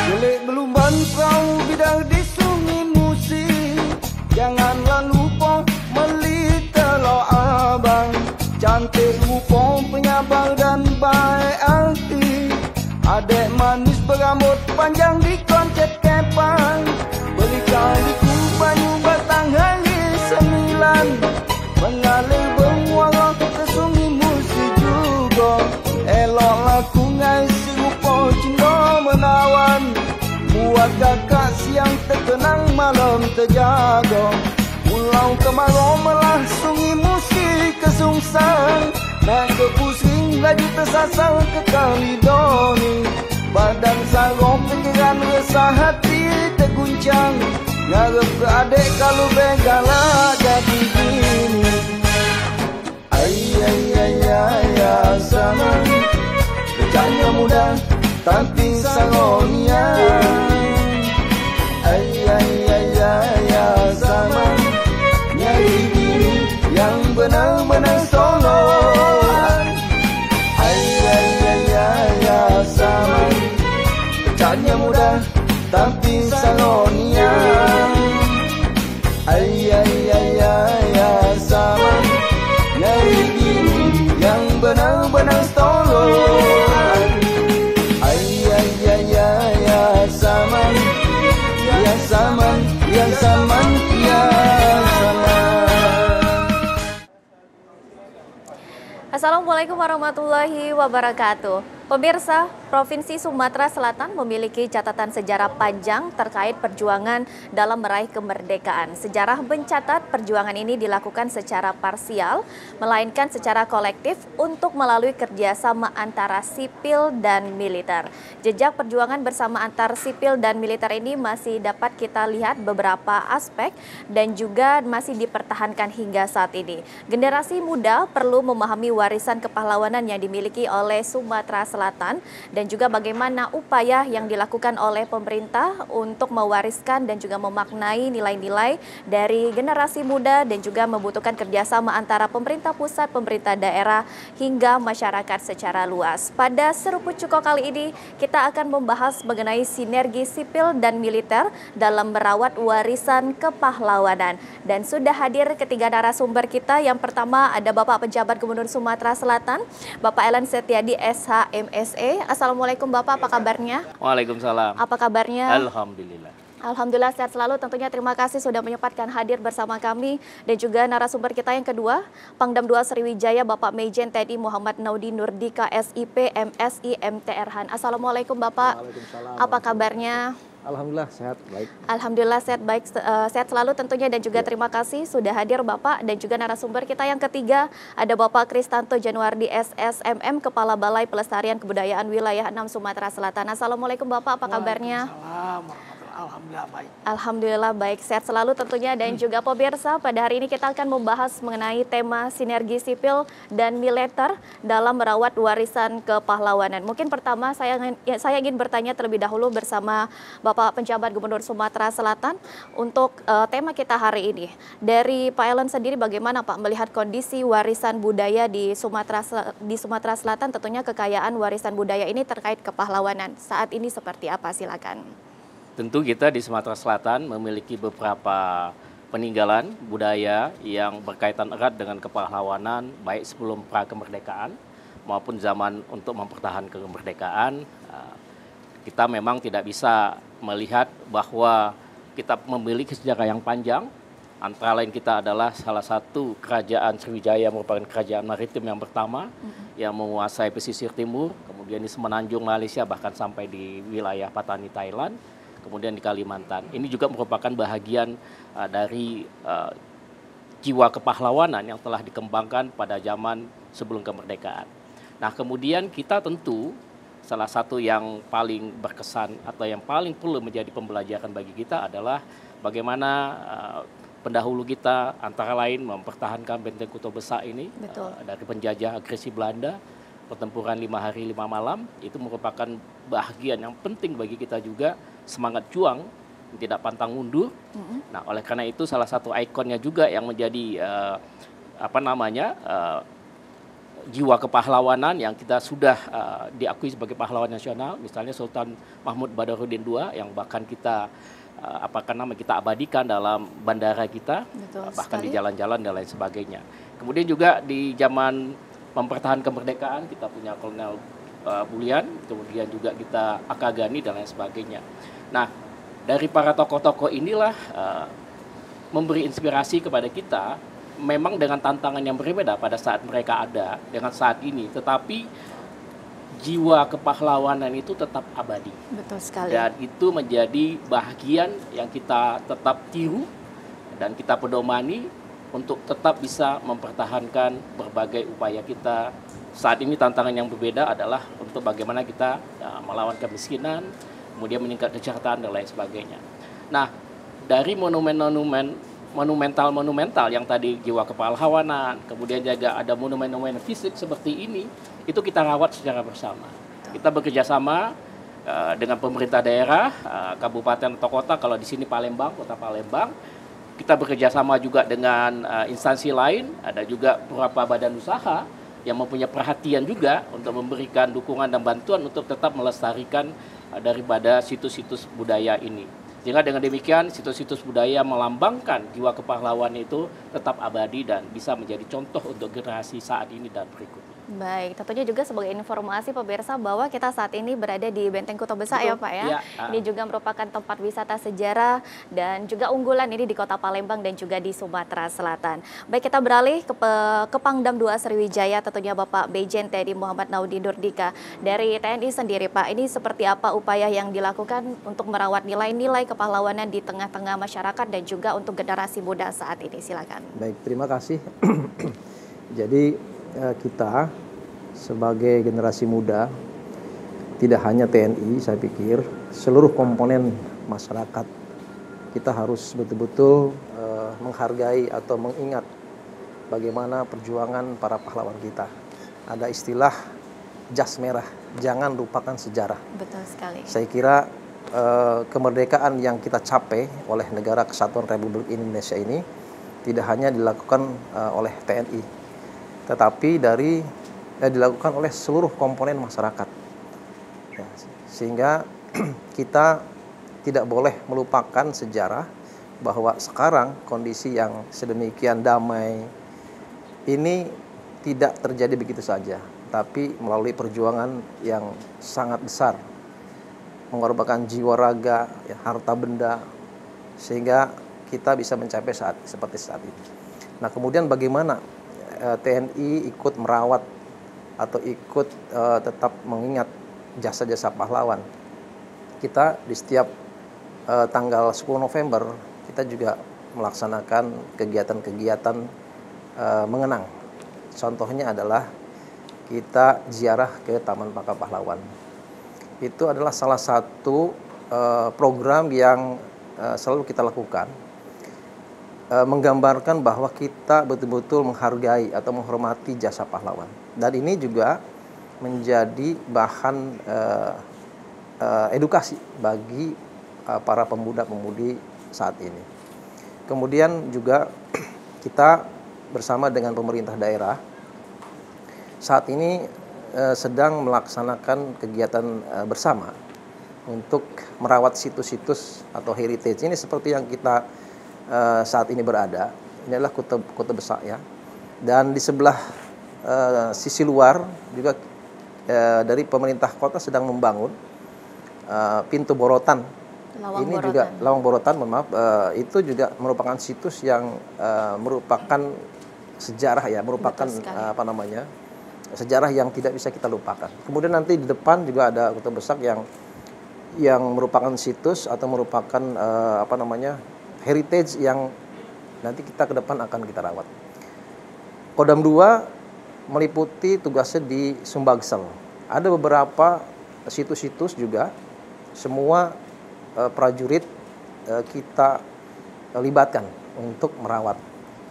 Jelek belumban perahu bidang di sungai Musi, janganlah lupa melitelok abang. Cantik rupa penyabar dan baik hati, adek manis berambut panjang di koncet kepang. Berikan liku banyu batang hari 9, mengalir bermuara ke sungai Musi juga. Eloklah ku ngasi rupa cinta menawan, buat kakak siang terkenang malam terjaga. Pulau kemarau melah sungai Musi kesungsang, naik ke pusing laju tersasar ke Kalidoni. Badan sarong pikiran resah hati terguncang, ngarep ke adik kalau begala jadi gini. Ay ay ay ay ay zaman, bercanda muda tapi sarongnya. Ay ay ay ay ay zaman, nyari gini yang benar-benar solon. Ay ay ay ay ay zaman, bercanda muda tapi sarongnya. Ay ay ay ay ay zaman, nyari gini yang benar-benar tolong. Ay ay ay ay ay zaman, ya zaman, ya zaman, ya zaman. Assalamualaikum warahmatullahi wabarakatuh. Pemirsa, Provinsi Sumatera Selatan memiliki catatan sejarah panjang terkait perjuangan dalam meraih kemerdekaan. Sejarah mencatat perjuangan ini dilakukan secara parsial, melainkan secara kolektif untuk melalui kerjasama antara sipil dan militer. Jejak perjuangan bersama antar sipil dan militer ini masih dapat kita lihat beberapa aspek dan juga masih dipertahankan hingga saat ini. Generasi muda perlu memahami warisan kepahlawanan yang dimiliki oleh Sumatera Selatan dan juga bagaimana upaya yang dilakukan oleh pemerintah untuk mewariskan dan juga memaknai nilai-nilai dari generasi muda dan juga membutuhkan kerjasama antara pemerintah pusat, pemerintah daerah hingga masyarakat secara luas. Pada Seruput Cuko kali ini kita akan membahas mengenai sinergi sipil dan militer dalam merawat warisan kepahlawanan. Dan sudah hadir ketiga narasumber kita. Yang pertama ada Bapak Pejabat Gubernur Sumatera Selatan, Bapak Elan Setiadi SH MSE. Assalamualaikum Bapak, apa kabarnya? Waalaikumsalam. Apa kabarnya? Alhamdulillah. Alhamdulillah sehat selalu. Tentunya terima kasih sudah menyempatkan hadir bersama kami. Dan juga narasumber kita yang kedua, Pangdam 2 Sriwijaya Bapak Mejen TNI Muhammad Naudi Nurdika SIP MSI MTRhan. Assalamualaikum Bapak. Waalaikumsalam. Apa kabarnya? Alhamdulillah sehat baik. Alhamdulillah sehat baik, sehat selalu tentunya dan juga terima kasih sudah hadir Bapak. Dan juga narasumber kita yang ketiga ada Bapak Kristanto Januardi SSMM Kepala Balai Pelestarian Kebudayaan Wilayah 6 Sumatera Selatan. Assalamualaikum Bapak, apa kabarnya? Alhamdulillah baik. Alhamdulillah baik, sehat selalu tentunya. Dan juga pemirsa, pada hari ini kita akan membahas mengenai tema sinergi sipil dan militer dalam merawat warisan kepahlawanan. Mungkin pertama saya ingin bertanya terlebih dahulu bersama Bapak Penjabat Gubernur Sumatera Selatan untuk tema kita hari ini. Dari Pak Elan sendiri bagaimana Pak melihat kondisi warisan budaya di Sumatera Selatan, tentunya kekayaan warisan budaya ini terkait kepahlawanan saat ini seperti apa? Silakan. Tentu kita di Sumatera Selatan memiliki beberapa peninggalan budaya yang berkaitan erat dengan kepahlawanan, baik sebelum pra-kemerdekaan maupun zaman untuk mempertahankan kemerdekaan. Kita memang tidak bisa melihat bahwa kita memiliki sejarah yang panjang. Antara lain kita adalah salah satu kerajaan Sriwijaya, merupakan kerajaan maritim yang pertama yang menguasai pesisir timur, kemudian di Semenanjung Malaysia, bahkan sampai di wilayah Patani Thailand, kemudian di Kalimantan. Ini juga merupakan bahagian dari jiwa kepahlawanan yang telah dikembangkan pada zaman sebelum kemerdekaan. Nah, kemudian kita tentu salah satu yang paling berkesan atau yang paling perlu menjadi pembelajaran bagi kita adalah bagaimana pendahulu kita antara lain mempertahankan Benteng Kota Besar ini dari penjajah agresi Belanda. Pertempuran 5 hari 5 malam itu merupakan bahagian yang penting bagi kita juga, semangat juang tidak pantang mundur. Nah, oleh karena itu salah satu ikonnya juga yang menjadi jiwa kepahlawanan yang kita sudah diakui sebagai pahlawan nasional, misalnya Sultan Mahmud Badarudin II yang bahkan kita kita abadikan dalam bandara kita, bahkan di jalan-jalan dan lain sebagainya. Kemudian juga di zaman mempertahankan kemerdekaan kita punya Kolonel Bulian, kemudian juga kita Akagani dan lain sebagainya. Nah, dari para tokoh-tokoh inilah memberi inspirasi kepada kita. Memang dengan tantangan yang berbeda pada saat mereka ada dengan saat ini, tetapi jiwa kepahlawanan itu tetap abadi. Betul sekali. Dan itu menjadi bahagian yang kita tetap tiru dan kita pedomani untuk tetap bisa mempertahankan berbagai upaya kita. Saat ini tantangan yang berbeda adalah untuk bagaimana kita melawan kemiskinan, kemudian meningkat kesejahteraan dan lain sebagainya. Nah, dari monumental yang tadi jiwa kepahlawanan, kemudian juga ada monumen-monumen fisik seperti ini, itu kita rawat secara bersama. Kita bekerja sama dengan pemerintah daerah, kabupaten atau kota, kalau di sini Palembang, kota Palembang. Kita bekerja sama juga dengan instansi lain, ada juga beberapa badan usaha yang mempunyai perhatian juga untuk memberikan dukungan dan bantuan untuk tetap melestarikan daripada situs-situs budaya ini. Sehingga dengan demikian situs-situs budaya melambangkan jiwa kepahlawanan itu tetap abadi dan bisa menjadi contoh untuk generasi saat ini dan berikutnya. Baik, tentunya juga sebagai informasi pemirsa bahwa kita saat ini berada di Benteng Kota Besar ya Pak ya. Ini juga merupakan tempat wisata sejarah dan juga unggulan ini di Kota Palembang dan juga di Sumatera Selatan. Baik, kita beralih ke Pangdam 2 Sriwijaya, tentunya Bapak Brigjen TNI Muhammad Naudi Nurdika. Dari TNI sendiri Pak, ini seperti apa upaya yang dilakukan untuk merawat nilai-nilai kepahlawanan di tengah-tengah masyarakat dan juga untuk generasi muda saat ini? Silakan. Baik, terima kasih. Jadi kita sebagai generasi muda, tidak hanya TNI, saya pikir seluruh komponen masyarakat kita harus betul-betul menghargai atau mengingat bagaimana perjuangan para pahlawan kita. Ada istilah jas merah, jangan lupakan sejarah. Betul sekali. Saya kira kemerdekaan yang kita capai oleh Negara Kesatuan Republik Indonesia ini tidak hanya dilakukan oleh TNI, tetapi dilakukan oleh seluruh komponen masyarakat. Ya, sehingga kita tidak boleh melupakan sejarah bahwa sekarang kondisi yang sedemikian damai ini tidak terjadi begitu saja, tapi melalui perjuangan yang sangat besar, mengorbankan jiwa raga, ya, harta benda, sehingga kita bisa mencapai seperti saat ini. Nah, kemudian bagaimana TNI ikut merawat atau ikut tetap mengingat jasa-jasa pahlawan. Kita di setiap tanggal 10 November kita juga melaksanakan kegiatan-kegiatan mengenang. Contohnya adalah kita ziarah ke Taman Makam Pahlawan. Itu adalah salah satu program yang selalu kita lakukan, menggambarkan bahwa kita betul-betul menghargai atau menghormati jasa pahlawan. Dan ini juga menjadi bahan edukasi bagi para pemuda-pemudi saat ini. Kemudian juga kita bersama dengan pemerintah daerah saat ini sedang melaksanakan kegiatan bersama untuk merawat situs-situs atau heritage. Ini seperti yang kita saat ini berada. Ini adalah Kota Besar ya. Dan di sebelah sisi luar juga dari pemerintah kota sedang membangun pintu borotan. Lawang Borotan, itu juga merupakan situs yang merupakan sejarah ya, merupakan sejarah yang tidak bisa kita lupakan. Kemudian nanti di depan juga ada Kota Besar yang merupakan situs atau merupakan heritage yang nanti kita ke depan akan kita rawat. Kodam 2 meliputi tugasnya di Sumbaksel. Ada beberapa situs-situs juga, semua prajurit kita libatkan untuk merawat.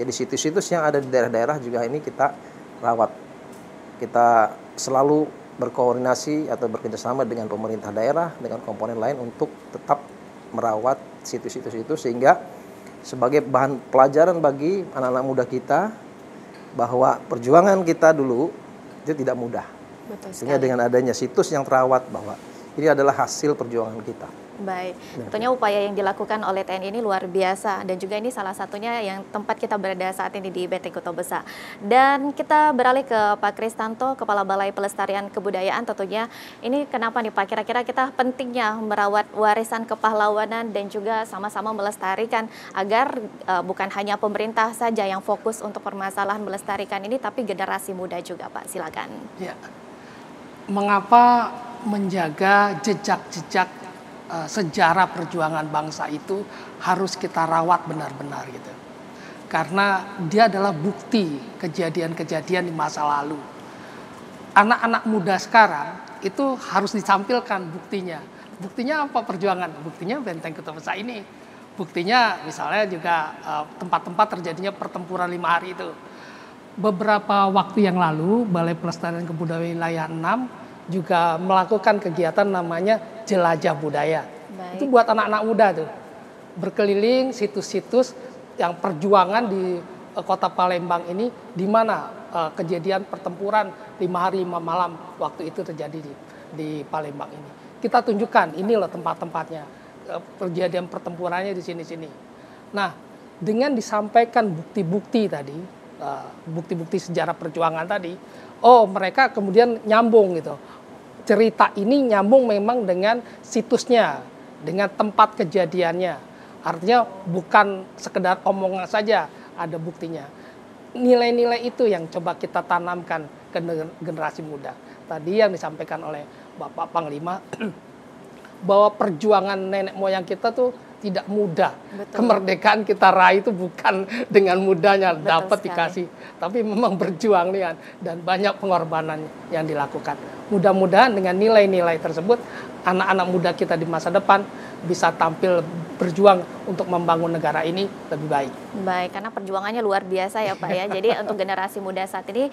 Jadi situs-situs yang ada di daerah-daerah juga ini kita rawat. Kita selalu berkoordinasi atau bekerjasama dengan pemerintah daerah, dengan komponen lain untuk tetap merawat situs-situs itu, sehingga sebagai bahan pelajaran bagi anak-anak muda kita bahwa perjuangan kita dulu itu tidak mudah. Betul Sehingga sekali. dengan adanya situs yang terawat bahwa ini adalah hasil perjuangan kita. Baik, tentunya upaya yang dilakukan oleh TNI ini luar biasa, dan juga ini salah satunya yang tempat kita berada saat ini di Benteng Kota Besar. Dan kita beralih ke Pak Kristanto, Kepala Balai Pelestarian Kebudayaan. Tentunya ini kenapa nih Pak, kira-kira kita pentingnya merawat warisan kepahlawanan dan juga sama-sama melestarikan agar bukan hanya pemerintah saja yang fokus untuk permasalahan melestarikan ini, tapi generasi muda juga Pak, silakan. Ya. Mengapa menjaga jejak-jejak sejarah perjuangan bangsa itu harus kita rawat benar-benar gitu. Karena dia adalah bukti kejadian-kejadian di masa lalu. Anak-anak muda sekarang itu harus ditampilkan buktinya. Buktinya apa perjuangan? Buktinya Benteng Kota Besar ini. Buktinya misalnya juga tempat-tempat terjadinya pertempuran 5 hari itu. Beberapa waktu yang lalu Balai Pelestarian Kebudayaan Wilayah 6 juga melakukan kegiatan namanya Jelajah Budaya. Baik. Itu buat anak-anak muda tuh. Berkeliling situs-situs yang perjuangan di kota Palembang ini, di mana kejadian pertempuran 5 hari 5 malam waktu itu terjadi di Palembang ini. Kita tunjukkan ini loh tempat-tempatnya. Kejadian pertempurannya di sini-sini. Nah, dengan disampaikan bukti-bukti tadi, bukti-bukti sejarah perjuangan tadi, oh mereka kemudian nyambung gitu. Cerita ini nyambung memang dengan situsnya, dengan tempat kejadiannya. Artinya bukan sekedar omongan saja, ada buktinya. Nilai-nilai itu yang coba kita tanamkan ke generasi muda. Tadi yang disampaikan oleh Bapak Panglima, bahwa perjuangan nenek moyang kita tuh tidak mudah. Betul. Kemerdekaan kita raih itu bukan dengan mudahnya Betul dapat sekali. dikasih, tapi memang berjuang nih kan, dan banyak pengorbanan yang dilakukan. Mudah-mudahan dengan nilai-nilai tersebut anak-anak muda kita di masa depan bisa tampil berjuang untuk membangun negara ini lebih baik. Baik, karena perjuangannya luar biasa ya Pak ya. Jadi untuk generasi muda saat ini,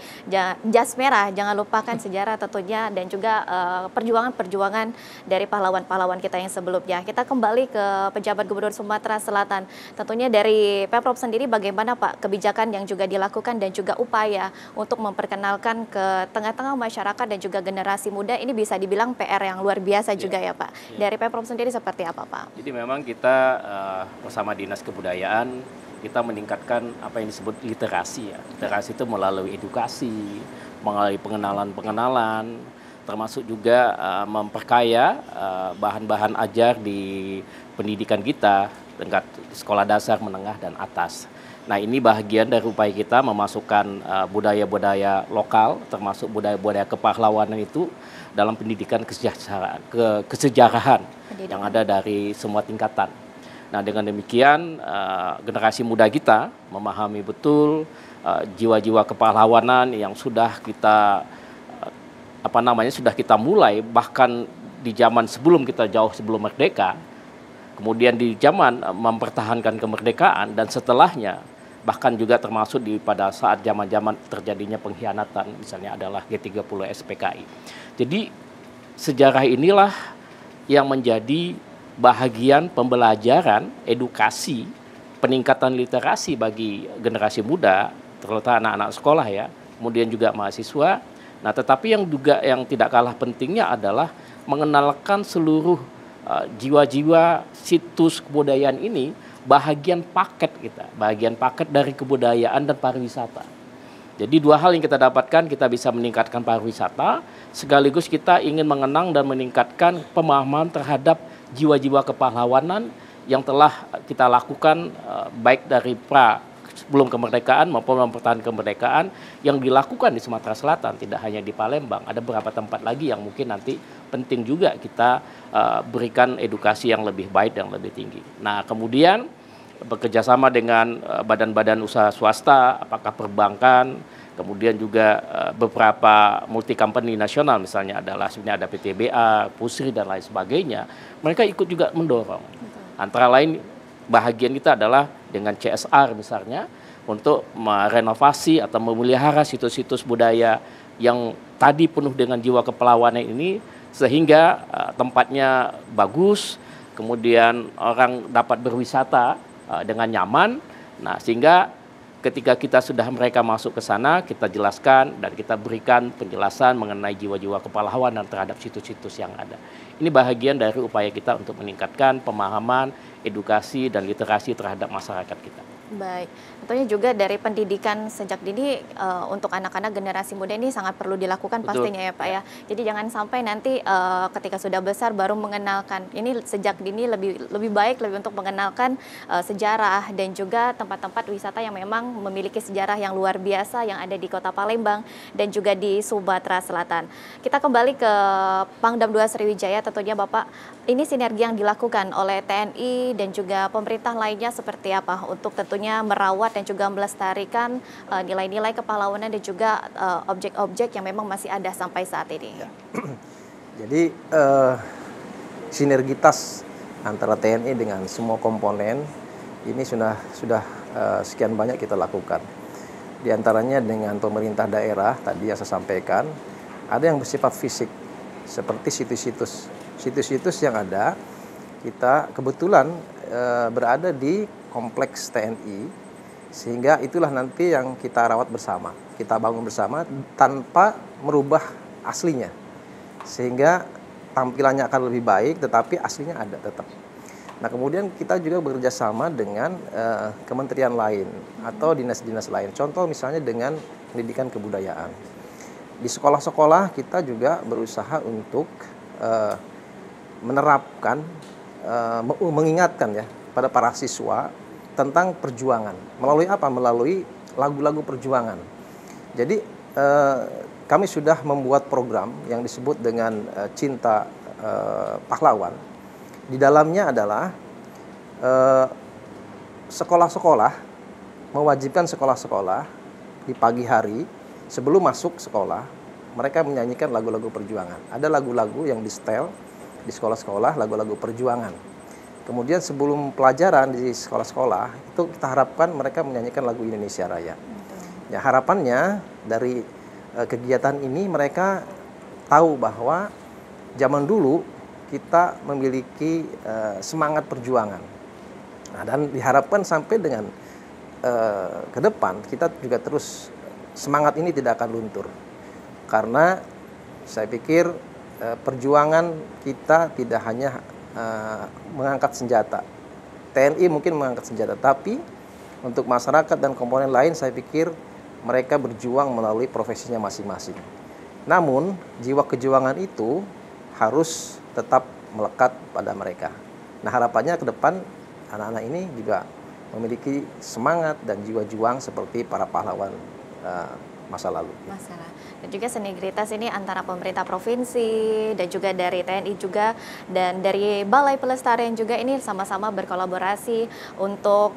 jas merah, jangan lupakan sejarah tentunya, dan juga perjuangan-perjuangan dari pahlawan-pahlawan kita yang sebelumnya. Kita kembali ke pejabat Gubernur Sumatera Selatan. Tentunya dari Pemprov sendiri bagaimana Pak kebijakan yang juga dilakukan dan juga upaya untuk memperkenalkan ke tengah-tengah masyarakat dan juga generasi muda, ini bisa dibilang PR yang luar biasa juga ya Pak. Dari Pemprov sendiri seperti apa Pak? Jadi memang kita bersama Dinas Kebudayaan kita meningkatkan apa yang disebut literasi ya. Literasi itu melalui edukasi, melalui pengenalan-pengenalan, termasuk juga memperkaya bahan-bahan ajar di pendidikan kita tingkat sekolah dasar, menengah, dan atas. Nah, ini bagian dari upaya kita memasukkan budaya-budaya lokal, termasuk budaya-budaya kepahlawanan itu dalam pendidikan kesejarahan yang ada dari semua tingkatan. Nah, dengan demikian generasi muda kita memahami betul jiwa-jiwa kepahlawanan yang sudah kita sudah kita mulai bahkan di zaman sebelum kita jauh sebelum merdeka, kemudian di zaman mempertahankan kemerdekaan dan setelahnya, bahkan juga termasuk pada saat zaman-zaman terjadinya pengkhianatan, misalnya adalah G30 SPKI. Jadi sejarah inilah yang menjadi bahagian pembelajaran, edukasi, peningkatan literasi bagi generasi muda, terutama anak-anak sekolah ya, kemudian juga mahasiswa. Nah, tetapi yang tidak kalah pentingnya adalah mengenalkan seluruh jiwa-jiwa situs kebudayaan ini bahagian paket kita, bahagian paket dari kebudayaan dan pariwisata. Jadi dua hal yang kita dapatkan, kita bisa meningkatkan pariwisata, sekaligus kita ingin mengenang dan meningkatkan pemahaman terhadap jiwa-jiwa kepahlawanan yang telah kita lakukan baik dari sebelum kemerdekaan maupun mempertahankan kemerdekaan yang dilakukan di Sumatera Selatan, tidak hanya di Palembang, ada beberapa tempat lagi yang mungkin nanti penting juga kita berikan edukasi yang lebih baik dan lebih tinggi. Nah, kemudian bekerjasama dengan badan-badan usaha swasta, apakah perbankan, kemudian juga beberapa multi company nasional, misalnya sebenarnya ada PTBA, Pusri dan lain sebagainya, mereka ikut juga mendorong. Antara lain bahagian kita adalah dengan CSR misalnya untuk merenovasi atau memelihara situs-situs budaya yang tadi penuh dengan jiwa kepahlawanan ini sehingga tempatnya bagus, kemudian orang dapat berwisata dengan nyaman. Nah, sehingga ketika kita sudah mereka masuk ke sana, kita jelaskan dan kita berikan penjelasan mengenai jiwa-jiwa kepahlawanan terhadap situs-situs yang ada. Ini bahagian dari upaya kita untuk meningkatkan pemahaman, edukasi, dan literasi terhadap masyarakat kita. Baik, tentunya juga dari pendidikan sejak dini untuk anak-anak generasi muda ini sangat perlu dilakukan. Betul. Pastinya ya Pak ya. Jadi jangan sampai nanti ketika sudah besar baru mengenalkan. Ini sejak dini lebih baik untuk mengenalkan sejarah dan juga tempat-tempat wisata yang memang memiliki sejarah yang luar biasa yang ada di Kota Palembang dan juga di Sumatera Selatan. Kita kembali ke Pangdam 2 Sriwijaya, tentunya Bapak, ini sinergi yang dilakukan oleh TNI dan juga pemerintah lainnya seperti apa untuk tentunya merawat dan juga melestarikan nilai-nilai kepahlawanan dan juga objek-objek yang memang masih ada sampai saat ini. Ya. Jadi sinergitas antara TNI dengan semua komponen ini sudah sekian banyak kita lakukan. Di antaranya dengan pemerintah daerah tadi yang saya sampaikan, ada yang bersifat fisik seperti situs-situs yang ada. Kita kebetulan berada di kompleks TNI, sehingga itulah nanti yang kita rawat bersama, kita bangun bersama tanpa merubah aslinya, sehingga tampilannya akan lebih baik, tetapi aslinya ada tetap. Nah, kemudian kita juga bekerja sama dengan kementerian lain atau dinas-dinas lain. Contoh misalnya dengan pendidikan kebudayaan. Di sekolah-sekolah kita juga berusaha untuk menerapkan, mengingatkan ya pada para siswa tentang perjuangan. Melalui apa? Melalui lagu-lagu perjuangan. Jadi kami sudah membuat program yang disebut dengan Cinta Pahlawan. Di dalamnya adalah sekolah-sekolah, mewajibkan sekolah-sekolah di pagi hari sebelum masuk sekolah, mereka menyanyikan lagu-lagu perjuangan. Ada lagu-lagu yang di-setel di sekolah-sekolah, lagu-lagu perjuangan. Kemudian sebelum pelajaran di sekolah-sekolah, itu kita harapkan mereka menyanyikan lagu Indonesia Raya. Ya, harapannya dari kegiatan ini mereka tahu bahwa zaman dulu kita memiliki semangat perjuangan. Nah, dan diharapkan sampai dengan ke depan kita juga terus semangat ini tidak akan luntur. Karena saya pikir perjuangan kita tidak hanya mengangkat senjata. TNI mungkin mengangkat senjata, tapi untuk masyarakat dan komponen lain saya pikir mereka berjuang melalui profesinya masing-masing. Namun jiwa kejuangan itu harus tetap melekat pada mereka. Nah, harapannya ke depan anak-anak ini juga memiliki semangat dan jiwa juang seperti para pahlawan masa lalu. Dan juga sinergitas ini antara pemerintah provinsi dan juga dari TNI juga dan dari Balai Pelestarian juga ini sama-sama berkolaborasi untuk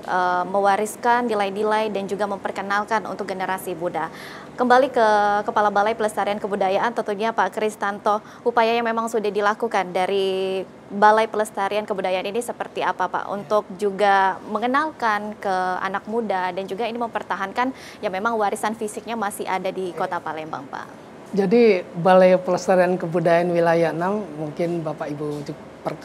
mewariskan nilai-nilai dan juga memperkenalkan untuk generasi muda. Kembali ke Kepala Balai Pelestarian Kebudayaan tentunya Pak Kristanto, upaya yang memang sudah dilakukan dari Balai Pelestarian Kebudayaan ini seperti apa Pak untuk juga mengenalkan ke anak muda dan juga ini mempertahankan yang memang warisan fisiknya masih ada di Kota Palembang Pak? Jadi Balai Pelestarian Kebudayaan Wilayah 6 mungkin Bapak Ibu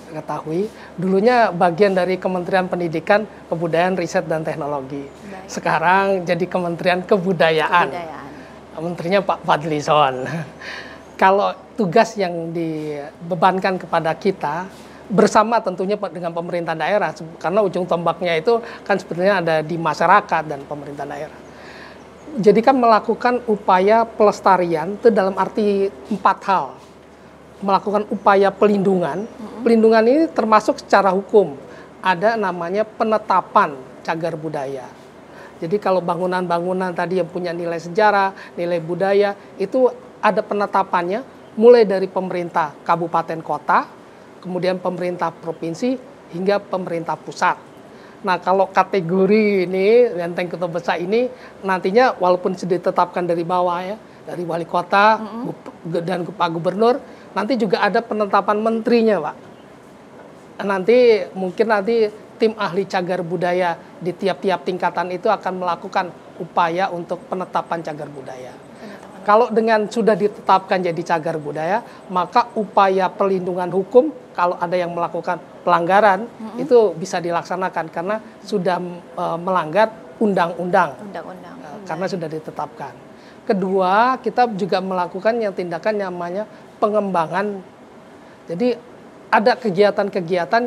ketahui dulunya bagian dari Kementerian Pendidikan, Kebudayaan, Riset dan Teknologi. Baik. Sekarang jadi Kementerian Kebudayaan. Menterinya Pak Fadlizon. Kalau tugas yang dibebankan kepada kita bersama tentunya dengan pemerintah daerah, karena ujung tombaknya itu kan sebenarnya ada di masyarakat dan pemerintah daerah. Jadi kan melakukan upaya pelestarian itu dalam arti 4 hal. Melakukan upaya pelindungan. Pelindungan ini termasuk secara hukum. Ada namanya penetapan cagar budaya. Jadi kalau bangunan-bangunan tadi yang punya nilai sejarah, nilai budaya, itu ada penetapannya mulai dari pemerintah kabupaten kota, kemudian pemerintah provinsi, hingga pemerintah pusat. Nah, kalau kategori ini, Lenteng Kota Besar ini, nantinya walaupun sudah ditetapkan dari bawah ya, dari wali kota dan Pak Gubernur, nanti juga ada penetapan menterinya, Pak. Nanti mungkin tim ahli cagar budaya di tiap-tiap tingkatan itu akan melakukan upaya untuk penetapan cagar budaya. Kalau dengan sudah ditetapkan jadi cagar budaya, maka upaya perlindungan hukum kalau ada yang melakukan pelanggaran itu bisa dilaksanakan karena sudah melanggar undang-undang. Karena sudah ditetapkan. Kedua, kita juga melakukan yang tindakan namanya pengembangan. Jadi ada kegiatan-kegiatan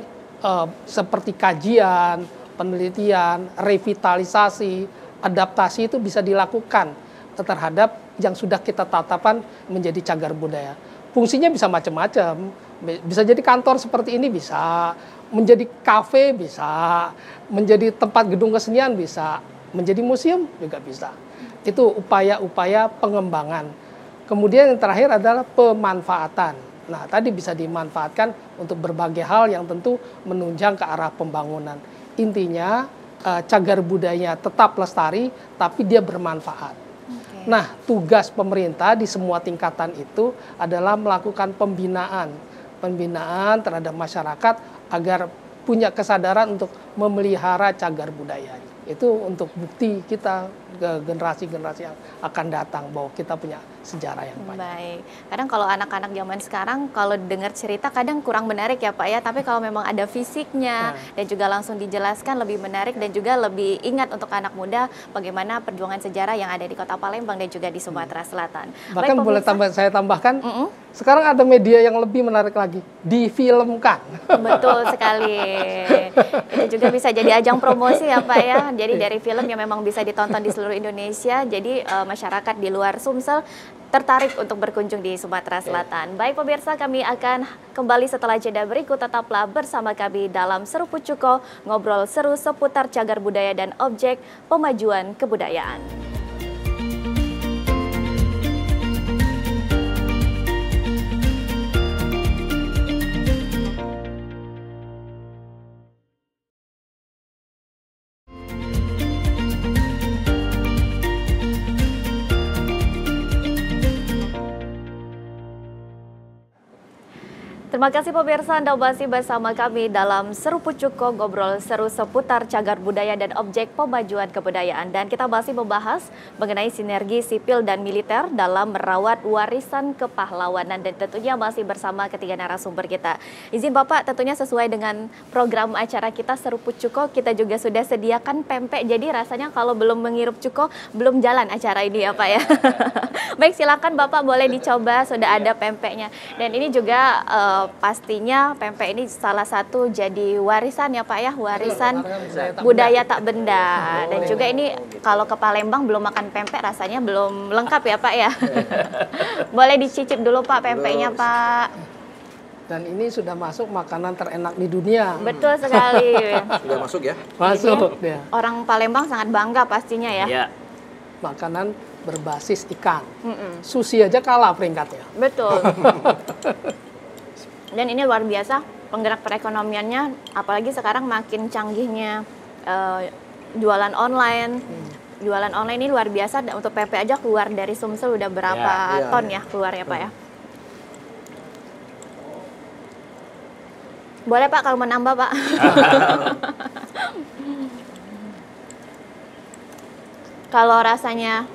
seperti kajian, penelitian, revitalisasi, adaptasi itu bisa dilakukan terhadap yang sudah kita tetapkan menjadi cagar budaya. Fungsinya bisa macam-macam, bisa jadi kantor seperti ini bisa, menjadi kafe bisa, menjadi tempat gedung kesenian bisa, menjadi museum juga bisa. Itu upaya-upaya pengembangan. Kemudian yang terakhir adalah pemanfaatan. Nah, tadi bisa dimanfaatkan untuk berbagai hal yang tentu menunjang ke arah pembangunan. Intinya cagar budayanya tetap lestari, tapi dia bermanfaat. Nah, tugas pemerintah di semua tingkatan itu adalah melakukan pembinaan terhadap masyarakat agar punya kesadaran untuk memelihara cagar budaya. Itu untuk bukti kita ke generasi-generasi yang akan datang bahwa kita punya sejarah yang panjang. Baik. Kadang kalau anak-anak zaman sekarang kalau dengar cerita kadang kurang menarik ya Pak ya, tapi kalau memang ada fisiknya dan juga langsung dijelaskan lebih menarik dan juga lebih ingat untuk anak muda bagaimana perjuangan sejarah yang ada di Kota Palembang dan juga di Sumatera Selatan. Bahkan boleh saya tambahkan, sekarang ada media yang lebih menarik lagi, difilmkan. Betul sekali. Itu juga bisa jadi ajang promosi ya Pak ya. Jadi dari film yang memang bisa ditonton di seluruh Indonesia, jadi masyarakat di luar Sumsel tertarik untuk berkunjung di Sumatera Selatan. Baik pemirsa, kami akan kembali setelah jeda berikut. Tetaplah bersama kami dalam Seruput Cuko, ngobrol seru seputar cagar budaya dan objek pemajuan kebudayaan. Terima kasih pemirsa, Anda masih bersama kami dalam Seruput Cuko, ngobrol seru seputar cagar budaya dan objek pemajuan kebudayaan. Dan kita masih membahas mengenai sinergi sipil dan militer dalam merawat warisan kepahlawanan. Dan tentunya masih bersama ketiga narasumber kita. Izin Bapak, tentunya sesuai dengan program acara kita Seruput Cuko, kita juga sudah sediakan pempek. Jadi rasanya kalau belum menghirup cuko, belum jalan acara ini ya Pak ya. Baik, silakan Bapak boleh dicoba, sudah ada pempeknya. Dan ini juga pastinya pempek ini salah satu jadi warisan ya Pak ya, warisan budaya tak benda. Dan juga ini kalau ke Palembang belum makan pempek rasanya belum lengkap ya Pak ya. Boleh dicicip dulu Pak pempeknya Pak. Dan ini sudah masuk makanan terenak di dunia. Betul sekali. Sudah masuk ya? Masuk ya. Orang Palembang sangat bangga pastinya ya. Ya. Makanan berbasis ikan. Sushi aja kalah peringkatnya. Betul. Dan ini luar biasa penggerak perekonomiannya, apalagi sekarang makin canggihnya jualan online. Jualan online ini luar biasa, untuk pempek aja keluar dari Sumsel udah berapa ton ya keluar ya Pak ya. Boleh Pak kalau mau nambah Pak. Kalau rasanya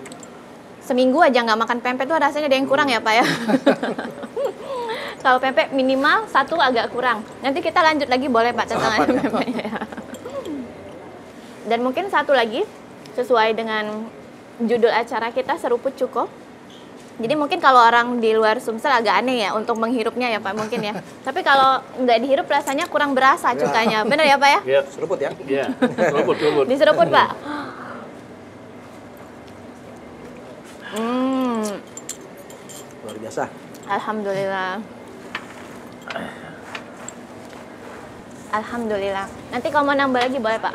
seminggu aja nggak makan pempek tuh rasanya ada yang kurang ya Pak ya. Kalau pempek minimal satu agak kurang. Nanti kita lanjut lagi boleh Pak tentang pempeknya. Dan mungkin satu lagi sesuai dengan judul acara kita Seruput Cuko. Jadi mungkin kalau orang di luar Sumsel agak aneh ya untuk menghirupnya ya Pak mungkin ya. Tapi kalau nggak dihirup rasanya kurang berasa cukanya. Bener ya Pak ya? Iya. Seruput ya? Iya. Seruput. Diseruput Pak. Luar biasa. Alhamdulillah. Alhamdulillah. Nanti kalau mau nambah lagi boleh Pak.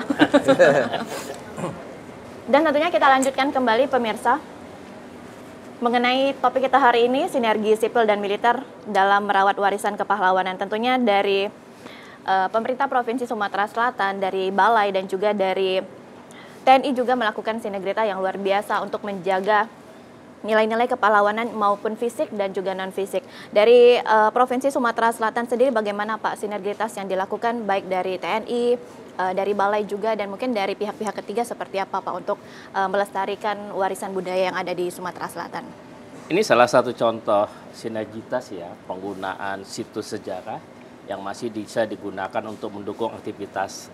Dan tentunya kita lanjutkan kembali pemirsa mengenai topik kita hari ini, sinergi sipil dan militer dalam merawat warisan kepahlawanan. Tentunya dari pemerintah Provinsi Sumatera Selatan, dari Balai dan juga dari TNI juga melakukan sinergitas yang luar biasa untuk menjaga nilai-nilai kepahlawanan maupun fisik dan juga non-fisik. Dari Provinsi Sumatera Selatan sendiri bagaimana Pak sinergitas yang dilakukan baik dari TNI, dari Balai juga dan mungkin dari pihak-pihak ketiga seperti apa Pak untuk melestarikan warisan budaya yang ada di Sumatera Selatan? Ini salah satu contoh sinergitas ya, penggunaan situs sejarah yang masih bisa digunakan untuk mendukung aktivitas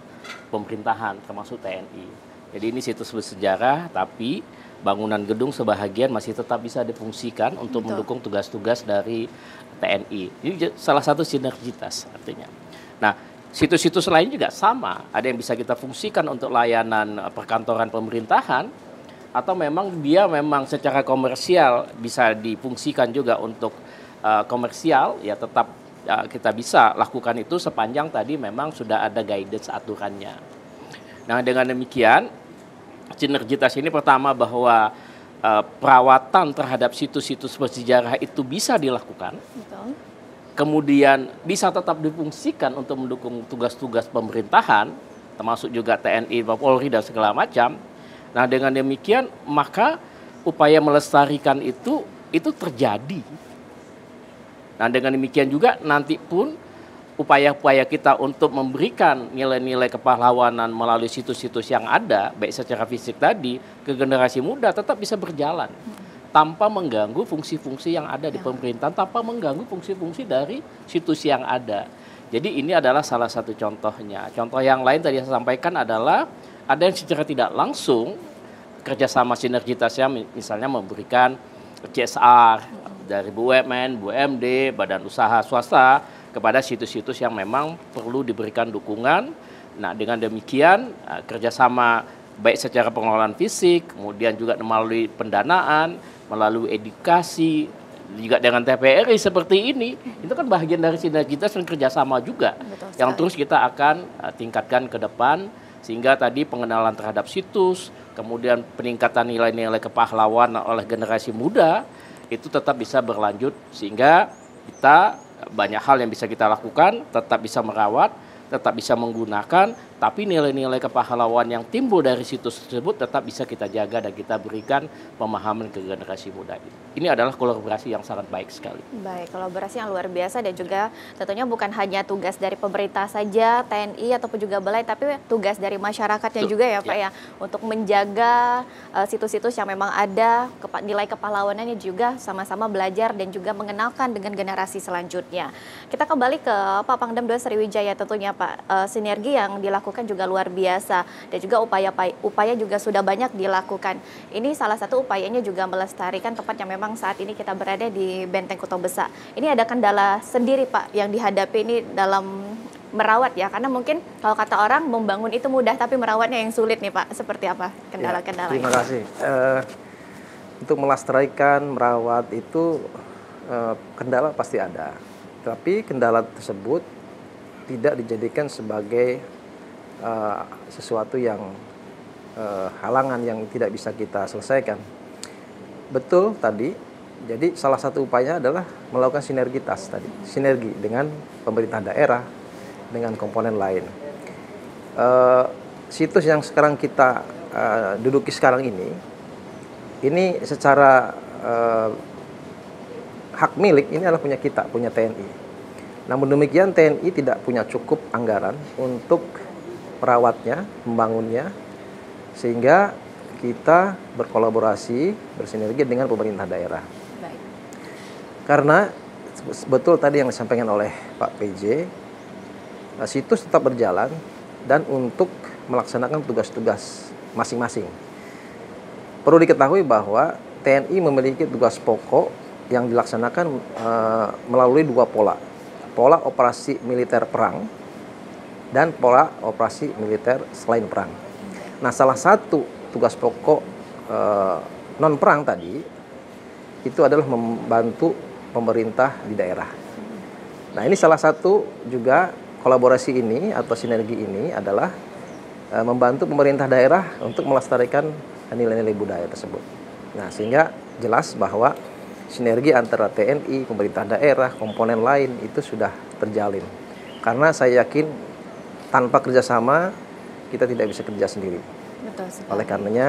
pemerintahan termasuk TNI. Jadi ini situs bersejarah, tapi bangunan gedung sebahagian masih tetap bisa difungsikan untuk mendukung tugas-tugas dari TNI. Ini salah satu sinergitas artinya. Nah, situs-situs lain juga sama. Ada yang bisa kita fungsikan untuk layanan perkantoran pemerintahan, atau memang dia memang secara komersial bisa difungsikan juga untuk komersial, ya tetap kita bisa lakukan itu sepanjang tadi memang sudah ada guidance aturannya. Nah, dengan demikian sinergitas ini pertama bahwa perawatan terhadap situs-situs bersejarah itu bisa dilakukan. Betul. Kemudian bisa tetap difungsikan untuk mendukung tugas-tugas pemerintahan, termasuk juga TNI, Polri dan segala macam. Nah, dengan demikian maka upaya melestarikan itu terjadi. Nah, dengan demikian juga nanti pun upaya-upaya kita untuk memberikan nilai-nilai kepahlawanan melalui situs-situs yang ada, baik secara fisik tadi, ke generasi muda tetap bisa berjalan. Tanpa mengganggu fungsi-fungsi yang ada di pemerintahan, tanpa mengganggu fungsi-fungsi dari situs yang ada. Jadi ini adalah salah satu contohnya. Contoh yang lain tadi saya sampaikan adalah ada yang secara tidak langsung kerjasama sinergitasnya, misalnya memberikan CSR dari BUMN, BUMD, badan usaha swasta kepada situs-situs yang memang perlu diberikan dukungan. Nah, dengan demikian kerjasama baik secara pengelolaan fisik, kemudian juga melalui pendanaan, melalui edukasi, juga dengan TPRI seperti ini, itu kan bagian dari sinergitas dan kerjasama juga. Yang terus kita akan tingkatkan ke depan, sehingga tadi pengenalan terhadap situs, kemudian peningkatan nilai-nilai kepahlawanan oleh generasi muda, itu tetap bisa berlanjut, sehingga kita banyak hal yang bisa kita lakukan, tetap bisa merawat, tetap bisa menggunakan, tapi nilai-nilai kepahlawan yang timbul dari situs tersebut tetap bisa kita jaga dan kita berikan pemahaman ke generasi muda. Ini adalah kolaborasi yang sangat baik sekali. Baik, kolaborasi yang luar biasa dan juga tentunya bukan hanya tugas dari pemerintah saja, TNI ataupun juga Balai, tapi tugas dari masyarakatnya juga ya Pak ya, untuk menjaga situs-situs yang memang ada, nilai kepahlawanannya juga sama-sama belajar dan juga mengenalkan dengan generasi selanjutnya. Kita kembali ke Pak Pangdam 2 Sriwijaya tentunya Pak, sinergi yang dilakukan juga luar biasa dan juga upaya juga sudah banyak dilakukan. Ini salah satu upayanya juga melestarikan tempat yang memang saat ini kita berada di Benteng Kota Besar. Ini ada kendala sendiri Pak yang dihadapi ini dalam merawat ya, karena mungkin kalau kata orang membangun itu mudah tapi merawatnya yang sulit nih Pak. Seperti apa kendala-kendala? Terima kasih. Untuk melestarikan, merawat itu kendala pasti ada. Tapi kendala tersebut tidak dijadikan sebagai sesuatu yang halangan yang tidak bisa kita selesaikan. Betul tadi, jadi salah satu upaya adalah melakukan sinergitas tadi, sinergi dengan pemerintah daerah, dengan komponen lain. Situs yang sekarang kita duduki sekarang ini secara hak milik ini adalah punya kita, punya TNI. Namun demikian TNI tidak punya cukup anggaran untuk merawatnya, membangunnya, sehingga kita berkolaborasi, bersinergi dengan pemerintah daerah. Baik. Karena betul tadi yang disampaikan oleh Pak PJ, situs tetap berjalan dan untuk melaksanakan tugas-tugas masing-masing. Perlu diketahui bahwa TNI memiliki tugas pokok yang dilaksanakan melalui dua pola. Pola operasi militer perang dan pola operasi militer selain perang. Nah, salah satu tugas pokok non perang tadi itu adalah membantu pemerintah di daerah. Nah, ini salah satu juga kolaborasi ini atau sinergi ini adalah membantu pemerintah daerah untuk melestarikan nilai-nilai budaya tersebut. Nah, sehingga jelas bahwa sinergi antara TNI, pemerintah daerah, komponen lain itu sudah terjalin. Karena saya yakin tanpa kerjasama kita tidak bisa kerja sendiri. Betul sekali. Oleh karenanya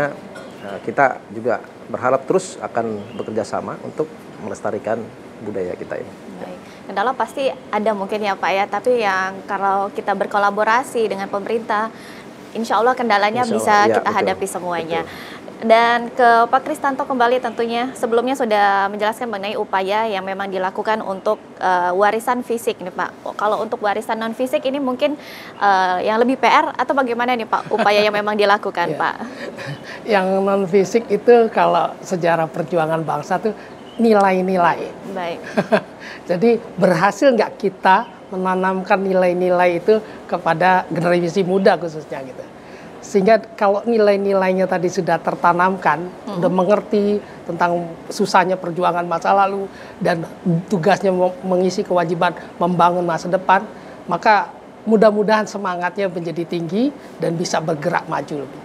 kita juga berharap terus akan bekerja sama untuk melestarikan budaya kita ini. Baik. Kendala pasti ada mungkin ya Pak ya, tapi yang kalau kita berkolaborasi dengan pemerintah, insya Allah kendalanya Insya Allah, bisa ya, kita betul, hadapi semuanya. betul. Dan ke Pak Kristanto kembali tentunya, sebelumnya sudah menjelaskan mengenai upaya yang memang dilakukan untuk warisan fisik nih Pak. Kalau untuk warisan non fisik ini mungkin yang lebih PR atau bagaimana nih Pak upaya yang memang dilakukan Pak? Yang non fisik itu kalau sejarah perjuangan bangsa tuh nilai-nilai. Baik. Jadi berhasil nggak kita menanamkan nilai-nilai itu kepada generasi muda khususnya gitu. Sehingga kalau nilai-nilainya tadi sudah tertanamkan, sudah mengerti tentang susahnya perjuangan masa lalu dan tugasnya mengisi kewajiban membangun masa depan, maka mudah-mudahan semangatnya menjadi tinggi dan bisa bergerak maju lebih.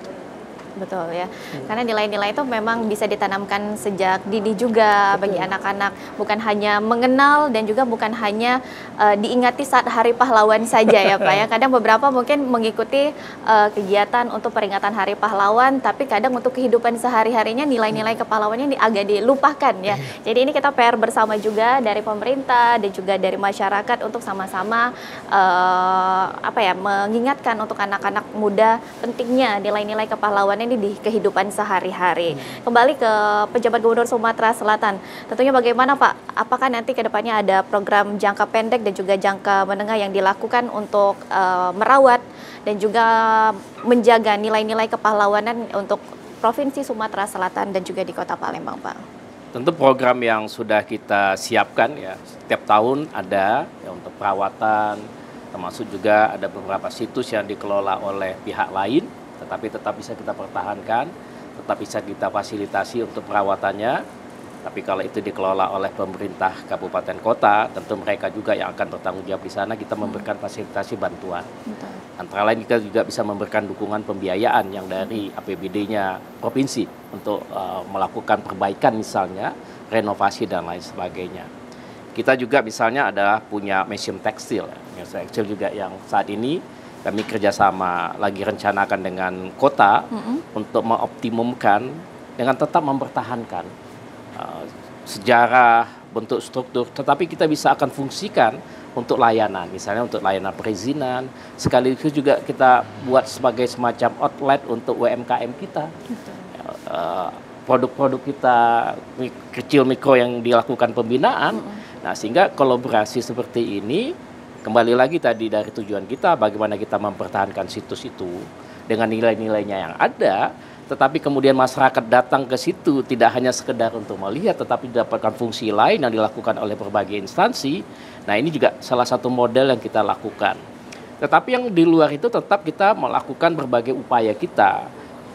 Betul ya, karena nilai-nilai itu memang bisa ditanamkan sejak dini juga bagi anak-anak, bukan hanya mengenal dan juga bukan hanya diingati saat Hari Pahlawan saja ya Pak ya. Kadang beberapa mungkin mengikuti kegiatan untuk peringatan Hari Pahlawan, tapi kadang untuk kehidupan sehari-harinya nilai-nilai kepahlawannya agak dilupakan ya. Jadi ini kita PR bersama juga dari pemerintah dan juga dari masyarakat untuk sama-sama mengingatkan untuk anak-anak muda pentingnya nilai-nilai kepahlawan ini di kehidupan sehari-hari. Kembali ke penjabat Gubernur Sumatera Selatan, tentunya bagaimana Pak? Apakah nanti ke depannya ada program jangka pendek dan juga jangka menengah yang dilakukan untuk merawat dan juga menjaga nilai-nilai kepahlawanan untuk Provinsi Sumatera Selatan dan juga di Kota Palembang Pak? Tentu program yang sudah kita siapkan ya, setiap tahun ada ya untuk perawatan, termasuk juga ada beberapa situs yang dikelola oleh pihak lain, tetapi tetap bisa kita pertahankan, tetap bisa kita fasilitasi untuk perawatannya. Tapi kalau itu dikelola oleh pemerintah kabupaten kota, tentu mereka juga yang akan bertanggung jawab di sana, kita memberikan fasilitasi bantuan. Betul. Antara lain kita juga bisa memberikan dukungan pembiayaan yang dari APBD-nya provinsi untuk melakukan perbaikan misalnya, renovasi dan lain sebagainya. Kita juga misalnya adalah punya museum tekstil, museum tekstil juga yang saat ini kami kerjasama lagi rencanakan dengan kota untuk mengoptimumkan dengan tetap mempertahankan sejarah, bentuk struktur, tetapi kita bisa akan fungsikan untuk layanan, misalnya untuk layanan perizinan, sekaligus juga kita buat sebagai semacam outlet untuk UMKM kita. Produk-produk kita kecil mikro yang dilakukan pembinaan, nah sehingga kolaborasi seperti ini, kembali lagi tadi dari tujuan kita, bagaimana kita mempertahankan situs itu dengan nilai-nilainya yang ada, tetapi kemudian masyarakat datang ke situ tidak hanya sekedar untuk melihat, tetapi didapatkan fungsi lain yang dilakukan oleh berbagai instansi. Nah ini juga salah satu model yang kita lakukan. Tetapi yang di luar itu tetap kita melakukan berbagai upaya kita.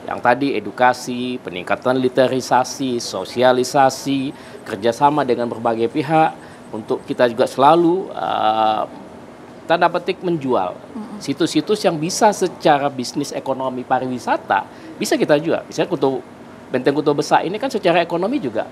Yang tadi edukasi, peningkatan literasi, sosialisasi, kerjasama dengan berbagai pihak, untuk kita juga selalu tanda petik menjual situs-situs yang bisa secara bisnis ekonomi pariwisata bisa kita jual. Misalnya Benteng Kuto Besar ini kan secara ekonomi juga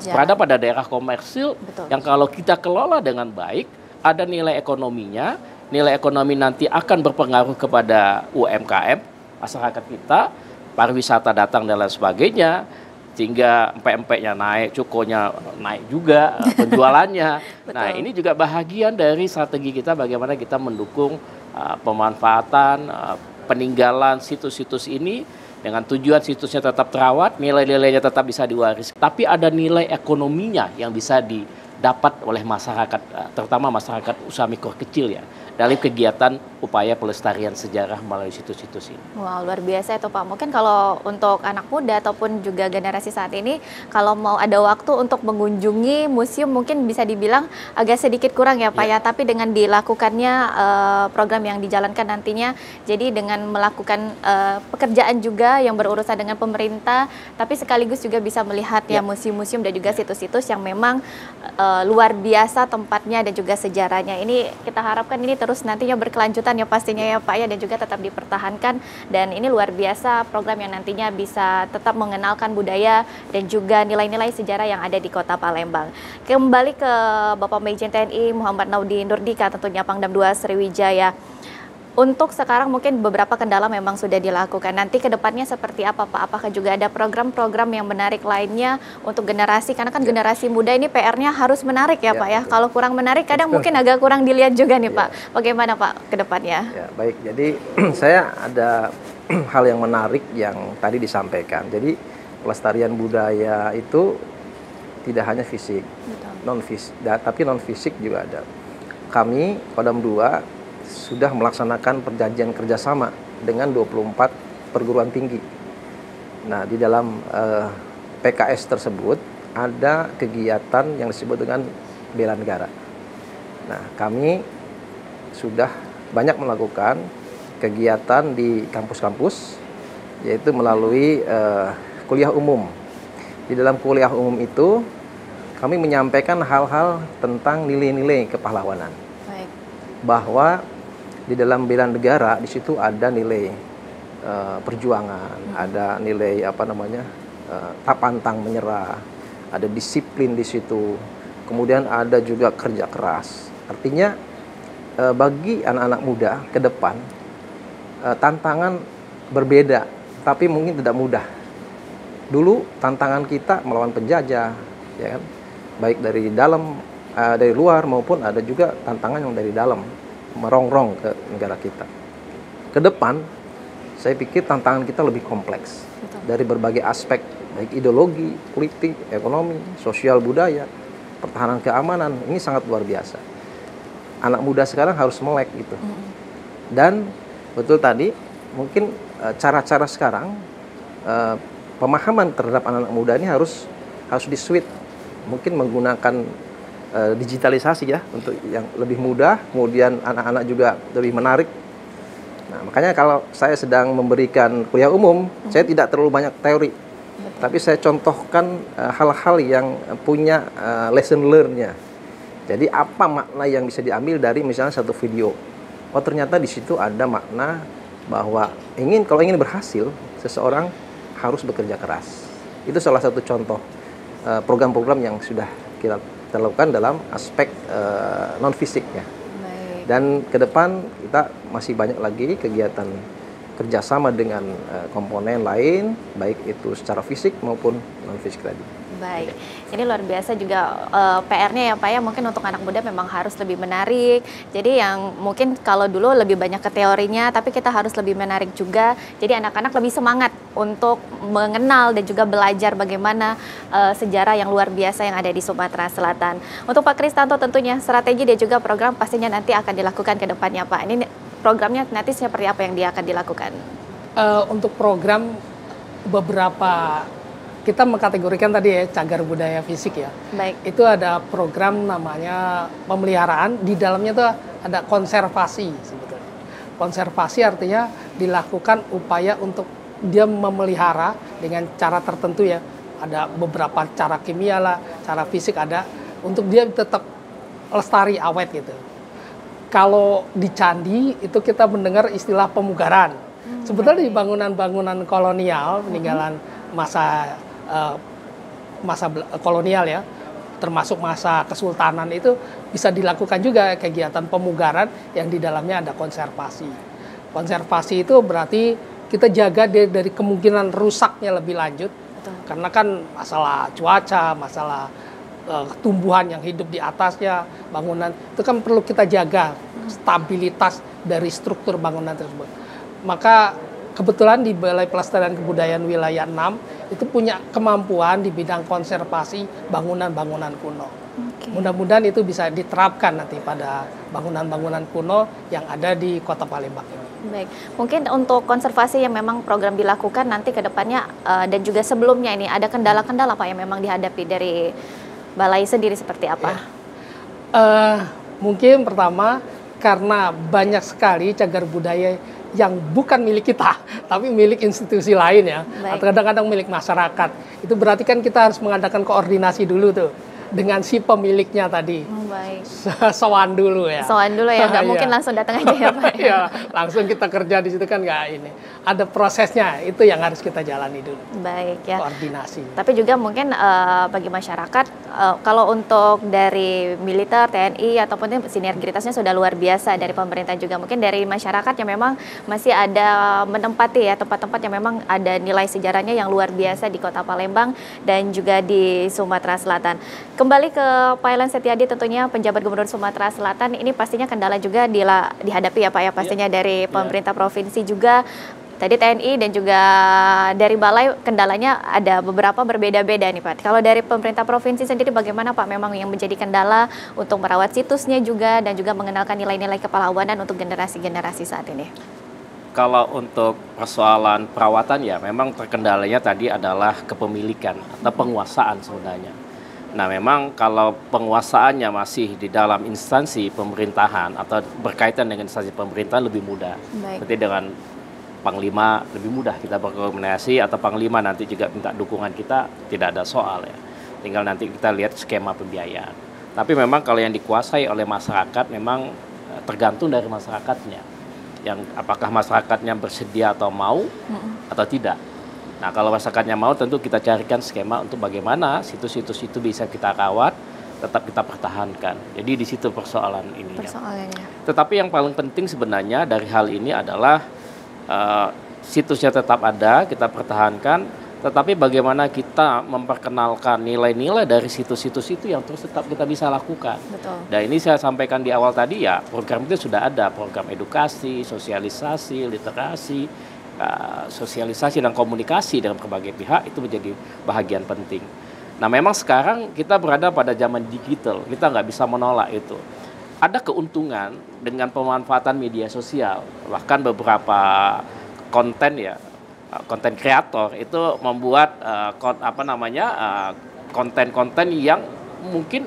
berada pada daerah komersil. Betul. Yang kalau kita kelola dengan baik, ada nilai ekonominya, nilai ekonomi nanti akan berpengaruh kepada UMKM, masyarakat kita, pariwisata datang dan lain sebagainya, sehingga empek-empeknya naik, cukonya naik juga, penjualannya. Nah ini juga bahagian dari strategi kita bagaimana kita mendukung pemanfaatan, peninggalan situs-situs ini dengan tujuan situsnya tetap terawat, nilai-nilainya tetap bisa diwaris. Tapi ada nilai ekonominya yang bisa didapat oleh masyarakat, terutama masyarakat usaha mikro kecil ya, dalam kegiatan upaya pelestarian sejarah melalui situs-situs ini. Wah, luar biasa itu Pak. Mungkin kalau untuk anak muda ataupun juga generasi saat ini, kalau mau ada waktu untuk mengunjungi museum mungkin bisa dibilang agak sedikit kurang ya Pak ya. Tapi dengan dilakukannya program yang dijalankan nantinya, jadi dengan melakukan pekerjaan juga yang berurusan dengan pemerintah, tapi sekaligus juga bisa melihat ya museum-museum dan juga situs-situs yang memang luar biasa tempatnya dan juga sejarahnya. Ini kita harapkan ini terus nantinya berkelanjutan ya pastinya ya Pak ya, dan juga tetap dipertahankan, dan ini luar biasa program yang nantinya bisa tetap mengenalkan budaya dan juga nilai-nilai sejarah yang ada di Kota Palembang. Kembali ke Bapak Majen TNI Muhammad Naudi Nurdika, tentunya Pangdam 2 Sriwijaya. Untuk sekarang mungkin beberapa kendala memang sudah dilakukan. Nanti ke depannya seperti apa Pak? Apakah juga ada program-program yang menarik lainnya untuk generasi? Karena kan generasi muda ini PR-nya harus menarik ya Pak ya. Betul. Kalau kurang menarik kadang mungkin agak kurang dilihat juga nih Pak. Bagaimana Pak ke depannya? Ya, baik. Jadi saya ada hal yang menarik yang tadi disampaikan. Jadi pelestarian budaya itu tidak hanya fisik, tapi non fisik juga ada. Kami Kodam 2 sudah melaksanakan perjanjian kerjasama dengan 24 perguruan tinggi. Nah, di dalam PKS tersebut ada kegiatan yang disebut dengan bela negara. Nah, kami sudah banyak melakukan kegiatan di kampus-kampus, yaitu melalui kuliah umum. Di dalam kuliah umum itu kami menyampaikan hal-hal tentang nilai-nilai kepahlawanan. Baik. Bahwa di dalam bela negara di situ ada nilai perjuangan, ada nilai tak pantang menyerah, ada disiplin di situ. Kemudian ada juga kerja keras. Artinya bagi anak-anak muda ke depan tantangan berbeda, tapi mungkin tidak mudah. Dulu tantangan kita melawan penjajah, ya kan? Baik dari dalam, dari luar maupun ada juga tantangan yang dari dalam, merongrong ke negara kita. Ke depan, saya pikir tantangan kita lebih kompleks. Betul. Dari berbagai aspek, baik ideologi, politik, ekonomi, sosial, budaya, pertahanan keamanan, ini sangat luar biasa. Anak muda sekarang harus melek gitu. Dan betul tadi, mungkin cara-cara sekarang, pemahaman terhadap anak-anak muda ini harus di-switch. Mungkin menggunakan digitalisasi ya untuk yang lebih mudah, kemudian anak-anak juga lebih menarik. Nah, makanya kalau saya sedang memberikan kuliah umum, saya tidak terlalu banyak teori, tapi saya contohkan hal-hal yang punya lesson learn-nya. Jadi apa makna yang bisa diambil dari misalnya satu video? Oh, ternyata di situ ada makna bahwa kalau ingin berhasil, seseorang harus bekerja keras. Itu salah satu contoh program-program yang sudah kita lakukan dalam aspek non fisiknya. Dan ke depan kita masih banyak lagi kegiatan kerjasama dengan komponen lain, baik itu secara fisik maupun non fisik tadi. Baik, ini luar biasa juga PR-nya ya Pak ya, mungkin untuk anak muda memang harus lebih menarik. Jadi yang mungkin kalau dulu lebih banyak ke teorinya, tapi kita harus lebih menarik juga. Jadi anak-anak lebih semangat untuk mengenal dan juga belajar bagaimana sejarah yang luar biasa yang ada di Sumatera Selatan. Untuk Pak Kristanto tentunya strategi dan juga program pastinya nanti akan dilakukan ke depannya Pak. Ini programnya nanti seperti apa yang dia akan dilakukan? Untuk program beberapa kita mengkategorikan tadi ya cagar budaya fisik ya. Baik. Itu ada program namanya pemeliharaan, di dalamnya tuh ada konservasi sebetulnya. Konservasi artinya dilakukan upaya untuk dia memelihara dengan cara tertentu ya. Ada beberapa cara kimia lah, cara fisik ada untuk dia tetap lestari awet gitu. Kalau di candi itu kita mendengar istilah pemugaran. Sebetulnya di bangunan-bangunan kolonial peninggalan masa kolonial ya, termasuk masa kesultanan itu bisa dilakukan juga kegiatan pemugaran yang di dalamnya ada konservasi. Konservasi itu berarti kita jaga dari kemungkinan rusaknya lebih lanjut. Betul. Karena kan masalah cuaca, masalah tumbuhan yang hidup di atasnya, bangunan itu kan perlu kita jaga stabilitas dari struktur bangunan tersebut. Maka kebetulan di Balai Pelestarian Kebudayaan Wilayah 6 itu punya kemampuan di bidang konservasi bangunan-bangunan kuno. Okay. Mudah-mudahan itu bisa diterapkan nanti pada bangunan-bangunan kuno yang ada di Kota Palembang ini. Baik, mungkin untuk konservasi yang memang program dilakukan nanti ke depannya dan juga sebelumnya ini ada kendala-kendala Pak yang memang dihadapi dari Balai sendiri seperti apa? Mungkin pertama karena banyak sekali cagar budaya yang bukan milik kita, tapi milik institusi lain ya, atau kadang-kadang milik masyarakat. Itu berarti kan kita harus mengadakan koordinasi dulu tuh dengan si pemiliknya tadi. Baik. Sowan dulu ya. Sowan dulu ya, nggak mungkin langsung datang aja ya Pak. Iya, langsung kita kerja di situ kan nggak ini. Ada prosesnya, itu yang harus kita jalani dulu. Baik ya. Koordinasi. Tapi juga mungkin bagi masyarakat, kalau untuk dari militer, TNI ataupun sinergitasnya sudah luar biasa dari pemerintah juga. Mungkin dari masyarakat yang memang masih ada menempati ya tempat-tempat yang memang ada nilai sejarahnya yang luar biasa di Kota Palembang dan juga di Sumatera Selatan. Kembali ke Pak Elan Setiadi tentunya penjabat Gubernur Sumatera Selatan, ini pastinya kendala juga dihadapi ya Pak ya, pastinya dari pemerintah provinsi juga. Tadi TNI dan juga dari Balai kendalanya ada beberapa berbeda-beda nih Pak. Kalau dari pemerintah provinsi sendiri bagaimana Pak memang yang menjadi kendala untuk merawat situsnya juga dan juga mengenalkan nilai-nilai kepahlawanan untuk generasi-generasi saat ini? Kalau untuk persoalan perawatan ya memang terkendalanya tadi adalah kepemilikan atau penguasaan sebenarnya. Nah memang kalau penguasaannya masih di dalam instansi pemerintahan atau berkaitan dengan instansi pemerintahan lebih mudah. Baik. Seperti dengan Panglima lebih mudah kita berkoordinasi, atau Panglima nanti juga minta dukungan kita, tidak ada soal ya. Tinggal nanti kita lihat skema pembiayaan. Tapi memang kalau yang dikuasai oleh masyarakat memang tergantung dari masyarakatnya. Yang apakah masyarakatnya bersedia atau mau atau tidak. Nah kalau masyarakatnya mau tentu kita carikan skema untuk bagaimana situs-situs itu bisa kita rawat, tetap kita pertahankan. Jadi di situ persoalan ini. Persoalannya. Tetapi yang paling penting sebenarnya dari hal ini adalah situsnya tetap ada, kita pertahankan, tetapi bagaimana kita memperkenalkan nilai-nilai dari situs-situs itu yang terus tetap kita bisa lakukan. Betul. Dan ini saya sampaikan di awal tadi ya, program itu sudah ada, program edukasi, sosialisasi, literasi, sosialisasi dan komunikasi dengan berbagai pihak itu menjadi bahagian penting. Nah memang sekarang kita berada pada zaman digital, kita nggak bisa menolak itu. Ada keuntungan dengan pemanfaatan media sosial, bahkan beberapa konten ya, konten kreator itu membuat konten-konten yang mungkin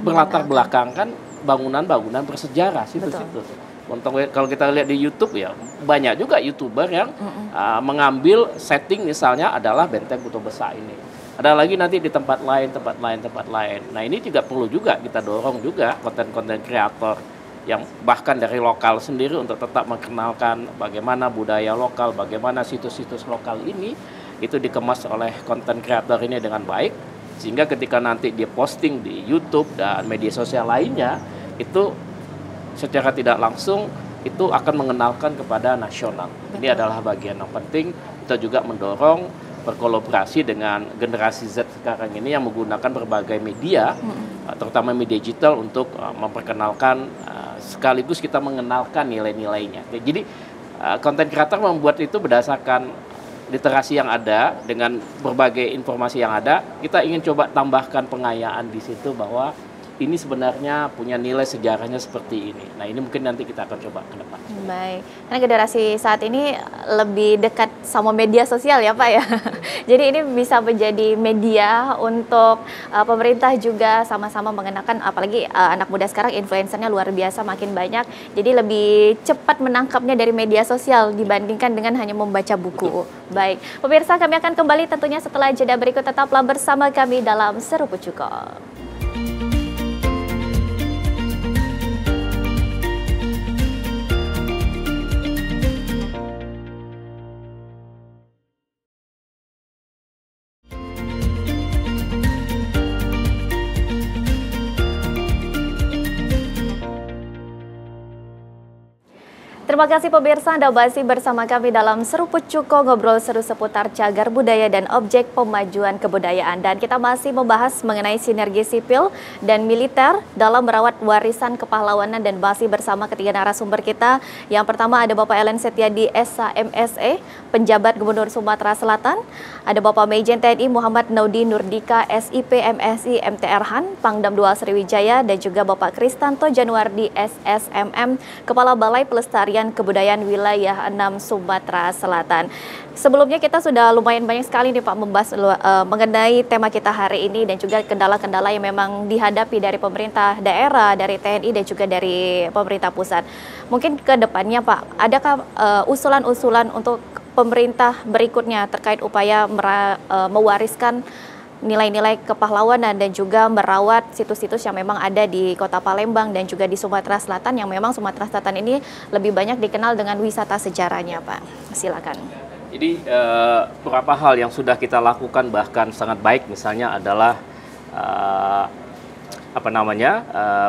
berlatar belakangkan bangunan-bangunan bersejarah, situs-situs. Kalau kita lihat di YouTube ya, banyak juga YouTuber yang mengambil setting misalnya adalah Benteng Kutub Besar ini. Ada lagi nanti di tempat lain. Nah ini juga perlu juga kita dorong juga konten-konten kreator yang bahkan dari lokal sendiri untuk tetap mengenalkan bagaimana budaya lokal, bagaimana situs-situs lokal ini itu dikemas oleh konten kreator ini dengan baik, sehingga ketika nanti dia posting di YouTube dan media sosial lainnya itu secara tidak langsung itu akan mengenalkan kepada nasional. Ini adalah bagian yang penting. Kita juga mendorong berkolaborasi dengan generasi Z sekarang ini yang menggunakan berbagai media, terutama media digital untuk memperkenalkan sekaligus kita mengenalkan nilai-nilainya. Jadi konten kreator membuat itu berdasarkan literasi yang ada dengan berbagai informasi yang ada. Kita ingin coba tambahkan pengayaan di situ bahwa ini sebenarnya punya nilai sejarahnya seperti ini. Nah ini mungkin nanti kita akan coba ke depan. Baik, karena generasi saat ini lebih dekat sama media sosial ya Pak ya. Jadi ini bisa menjadi media untuk pemerintah juga sama-sama mengenakan, apalagi anak muda sekarang influencernya luar biasa makin banyak. Jadi lebih cepat menangkapnya dari media sosial dibandingkan dengan hanya membaca buku. Betul. Baik, pemirsa kami akan kembali tentunya setelah jeda berikut, tetaplah bersama kami dalam Seruput Cuko. Terima kasih pemirsa, Anda masih bersama kami dalam Seruput Cuko, ngobrol seru seputar cagar budaya dan objek pemajuan kebudayaan. Dan kita masih membahas mengenai sinergi sipil dan militer dalam merawat warisan kepahlawanan, dan masih bersama ketiga narasumber kita. Yang pertama ada Bapak Ellen Setiadi SH MSE, penjabat Gubernur Sumatera Selatan. Ada Bapak Majen TNI Muhammad Naudi Nurdika SIP MSI MTR Han, Pangdam 2 Sriwijaya, dan juga Bapak Kristanto Januardi SSMM, Kepala Balai Pelestarian Kebudayaan Wilayah 6 Sumatera Selatan. Sebelumnya kita sudah lumayan banyak sekali nih Pak membahas mengenai tema kita hari ini dan juga kendala-kendala yang memang dihadapi dari pemerintah daerah, dari TNI dan juga dari pemerintah pusat. Mungkin ke depannya Pak, adakah usulan-usulan untuk pemerintah berikutnya terkait upaya mewariskan nilai-nilai kepahlawanan dan juga merawat situs-situs yang memang ada di Kota Palembang dan juga di Sumatera Selatan, yang memang Sumatera Selatan ini lebih banyak dikenal dengan wisata sejarahnya Pak. Silakan. Jadi beberapa hal yang sudah kita lakukan bahkan sangat baik, misalnya adalah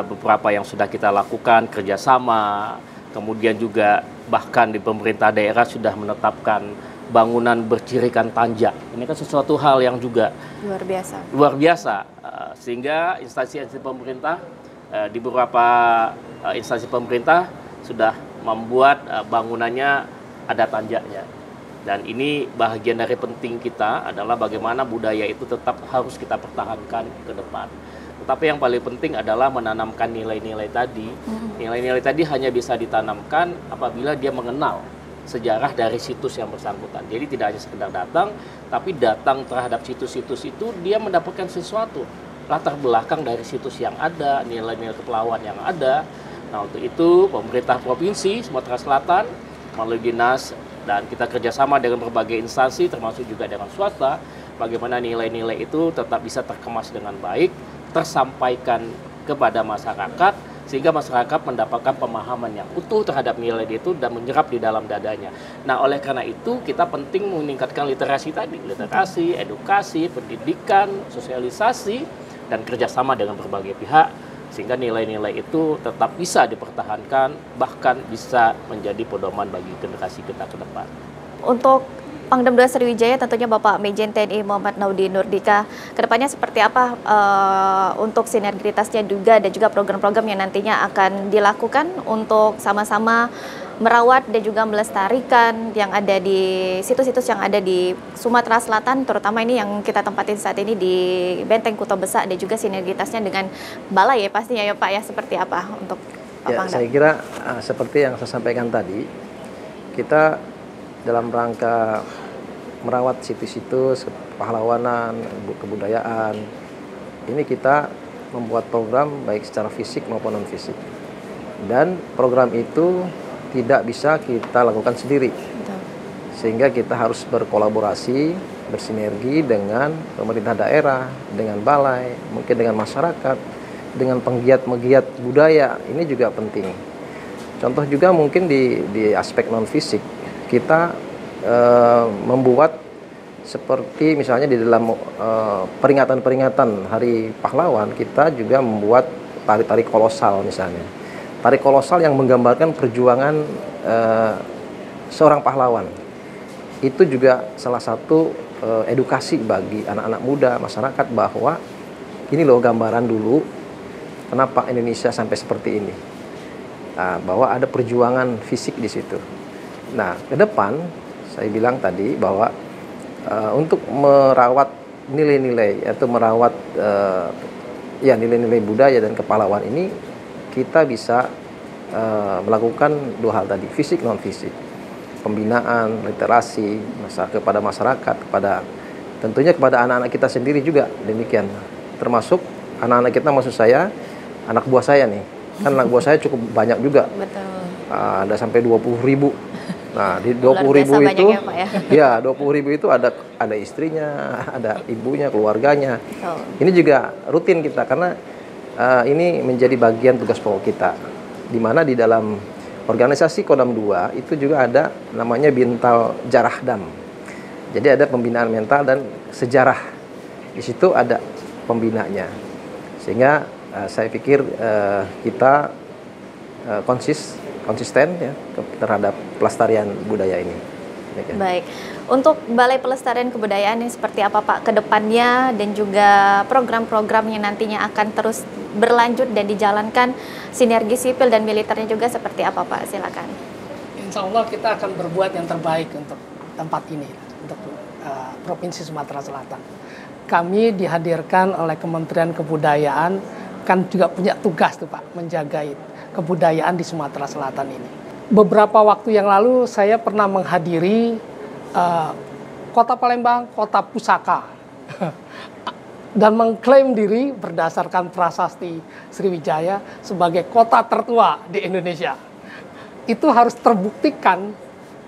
beberapa yang sudah kita lakukan kerjasama, kemudian juga bahkan di pemerintah daerah sudah menetapkan bangunan bercirikan tanjak. Ini kan sesuatu hal yang juga luar biasa, sehingga instansi-instansi pemerintah di beberapa instansi pemerintah sudah membuat bangunannya ada tanjaknya. Dan ini bagian dari penting kita adalah bagaimana budaya itu tetap harus kita pertahankan ke depan. Tetapi yang paling penting adalah menanamkan nilai-nilai tadi. Nilai-nilai tadi hanya bisa ditanamkan apabila dia mengenal sejarah dari situs yang bersangkutan. Jadi tidak hanya sekedar datang, tapi datang terhadap situs-situs itu dia mendapatkan sesuatu. Latar belakang dari situs yang ada, nilai-nilai kepulauan yang ada. Nah, untuk itu pemerintah Provinsi Sumatera Selatan melalui dinas dan kita kerjasama dengan berbagai instansi termasuk juga dengan swasta, bagaimana nilai-nilai itu tetap bisa terkemas dengan baik, tersampaikan kepada masyarakat, sehingga masyarakat mendapatkan pemahaman yang utuh terhadap nilai itu dan menyerap di dalam dadanya. Nah, oleh karena itu kita penting meningkatkan literasi tadi, literasi, edukasi, pendidikan, sosialisasi, dan kerjasama dengan berbagai pihak, sehingga nilai-nilai itu tetap bisa dipertahankan, bahkan bisa menjadi pedoman bagi generasi kita ke depan. Untuk Pangdam 2 Sriwijaya tentunya Bapak Majen TNI Muhammad Naudi Nurdika, kedepannya seperti apa untuk sinergitasnya juga dan juga program-program yang nantinya akan dilakukan untuk sama-sama merawat dan juga melestarikan yang ada di situs-situs yang ada di Sumatera Selatan, terutama ini yang kita tempatin saat ini di Benteng Kuto Besak, dan juga sinergitasnya dengan balai ya pastinya ya Pak ya, seperti apa untuk Pak Pangdam? Saya kira seperti yang saya sampaikan tadi, kita dalam rangka merawat situs-situs pahlawanan, kebudayaan, ini kita membuat program baik secara fisik maupun non fisik, dan program itu tidak bisa kita lakukan sendiri. Betul. Sehingga kita harus berkolaborasi, bersinergi dengan pemerintah daerah, dengan balai, mungkin dengan masyarakat, dengan penggiat-penggiat budaya. Ini juga penting. Contoh juga mungkin di aspek non fisik, kita membuat seperti misalnya di dalam peringatan-peringatan Hari Pahlawan, kita juga membuat tari-tari kolosal misalnya. Tari kolosal yang menggambarkan perjuangan seorang pahlawan. Itu juga salah satu edukasi bagi anak-anak muda, masyarakat, bahwa ini loh gambaran dulu kenapa Indonesia sampai seperti ini. Nah, bahwa ada perjuangan fisik di situ. Nah, ke depan saya bilang tadi bahwa untuk merawat nilai-nilai atau merawat nilai-nilai budaya dan kepahlawan ini, kita bisa melakukan dua hal tadi, fisik non fisik, pembinaan, literasi kepada masyarakat, tentunya kepada anak-anak kita sendiri juga demikian, termasuk anak-anak kita, maksud saya anak buah saya nih, kan anak buah saya cukup banyak juga. Betul. Ada sampai 20.000. Nah, di 20.000 itu ya 20.000 itu ada istrinya, ada ibunya, keluarganya. Oh. Ini juga rutin kita karena ini menjadi bagian tugas pokok kita, di mana di dalam organisasi Kodam 2 itu juga ada namanya Bintal Jarahdam. Jadi ada pembinaan mental dan sejarah. Di situ ada pembinanya. Sehingga saya pikir kita konsisten ya terhadap pelestarian budaya ini. Baik, untuk Balai Pelestarian Kebudayaan ini seperti apa Pak ke depannya, dan juga program-program yang nantinya akan terus berlanjut dan dijalankan, sinergi sipil dan militernya juga seperti apa Pak? Silakan. Insya Allah kita akan berbuat yang terbaik untuk tempat ini, untuk Provinsi Sumatera Selatan. Kami dihadirkan oleh Kementerian Kebudayaan, kan juga punya tugas tuh Pak, menjaga kebudayaan di Sumatera Selatan ini. Beberapa waktu yang lalu saya pernah menghadiri Kota Palembang, kota pusaka, dan mengklaim diri berdasarkan prasasti Sriwijaya sebagai kota tertua di Indonesia. Itu harus terbuktikan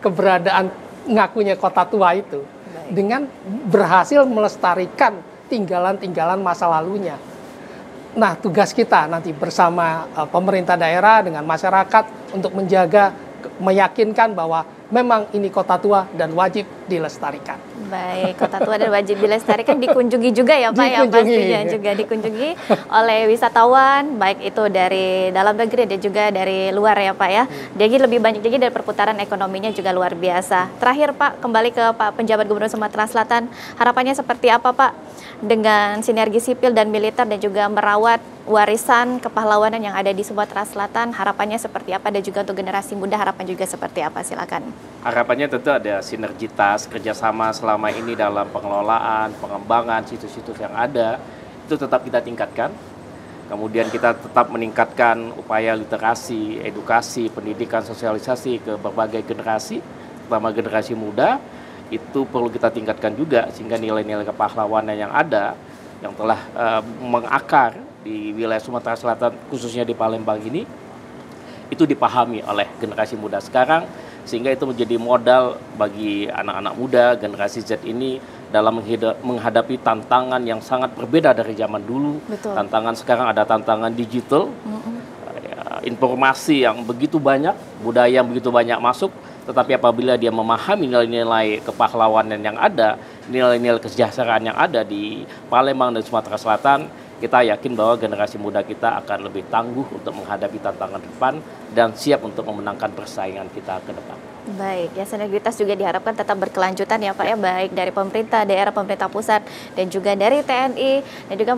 keberadaan ngakunya kota tua itu dengan berhasil melestarikan tinggalan-tinggalan masa lalunya. Nah, tugas kita nanti bersama pemerintah daerah dengan masyarakat untuk menjaga, meyakinkan bahwa memang ini kota tua dan wajib dilestarikan. Baik, Kota Tua dan wajib dilestarikan, dikunjungi juga ya Pak ya, pastinya juga dikunjungi oleh wisatawan, baik itu dari dalam negeri dan juga dari luar ya Pak ya. Jadi lebih banyak lagi dari perputaran ekonominya juga luar biasa. Terakhir Pak, kembali ke Pak Penjabat Gubernur Sumatera Selatan, harapannya seperti apa Pak dengan sinergi sipil dan militer dan juga merawat warisan kepahlawanan yang ada di Sumatera Selatan, harapannya seperti apa dan juga untuk generasi muda harapan juga seperti apa, silakan. Harapannya tentu ada sinergitas kerjasama selama ini dalam pengelolaan, pengembangan situs-situs yang ada, itu tetap kita tingkatkan. Kemudian kita tetap meningkatkan upaya literasi, edukasi, pendidikan, sosialisasi ke berbagai generasi, terutama generasi muda, itu perlu kita tingkatkan juga sehingga nilai-nilai kepahlawanan yang ada, yang telah mengakar di wilayah Sumatera Selatan, khususnya di Palembang ini, itu dipahami oleh generasi muda sekarang, sehingga itu menjadi modal bagi anak-anak muda, generasi Z ini dalam menghadapi tantangan yang sangat berbeda dari zaman dulu. Betul. Tantangan sekarang ada tantangan digital, informasi yang begitu banyak, budaya yang begitu banyak masuk, tetapi apabila dia memahami nilai-nilai kepahlawanan yang ada, nilai-nilai kesejahteraan yang ada di Palembang dan Sumatera Selatan, kita yakin bahwa generasi muda kita akan lebih tangguh untuk menghadapi tantangan depan dan siap untuk memenangkan persaingan kita ke depan. Baik, ya sinergitas juga diharapkan tetap berkelanjutan ya Pak ya, baik dari pemerintah daerah, pemerintah pusat, dan juga dari TNI, dan juga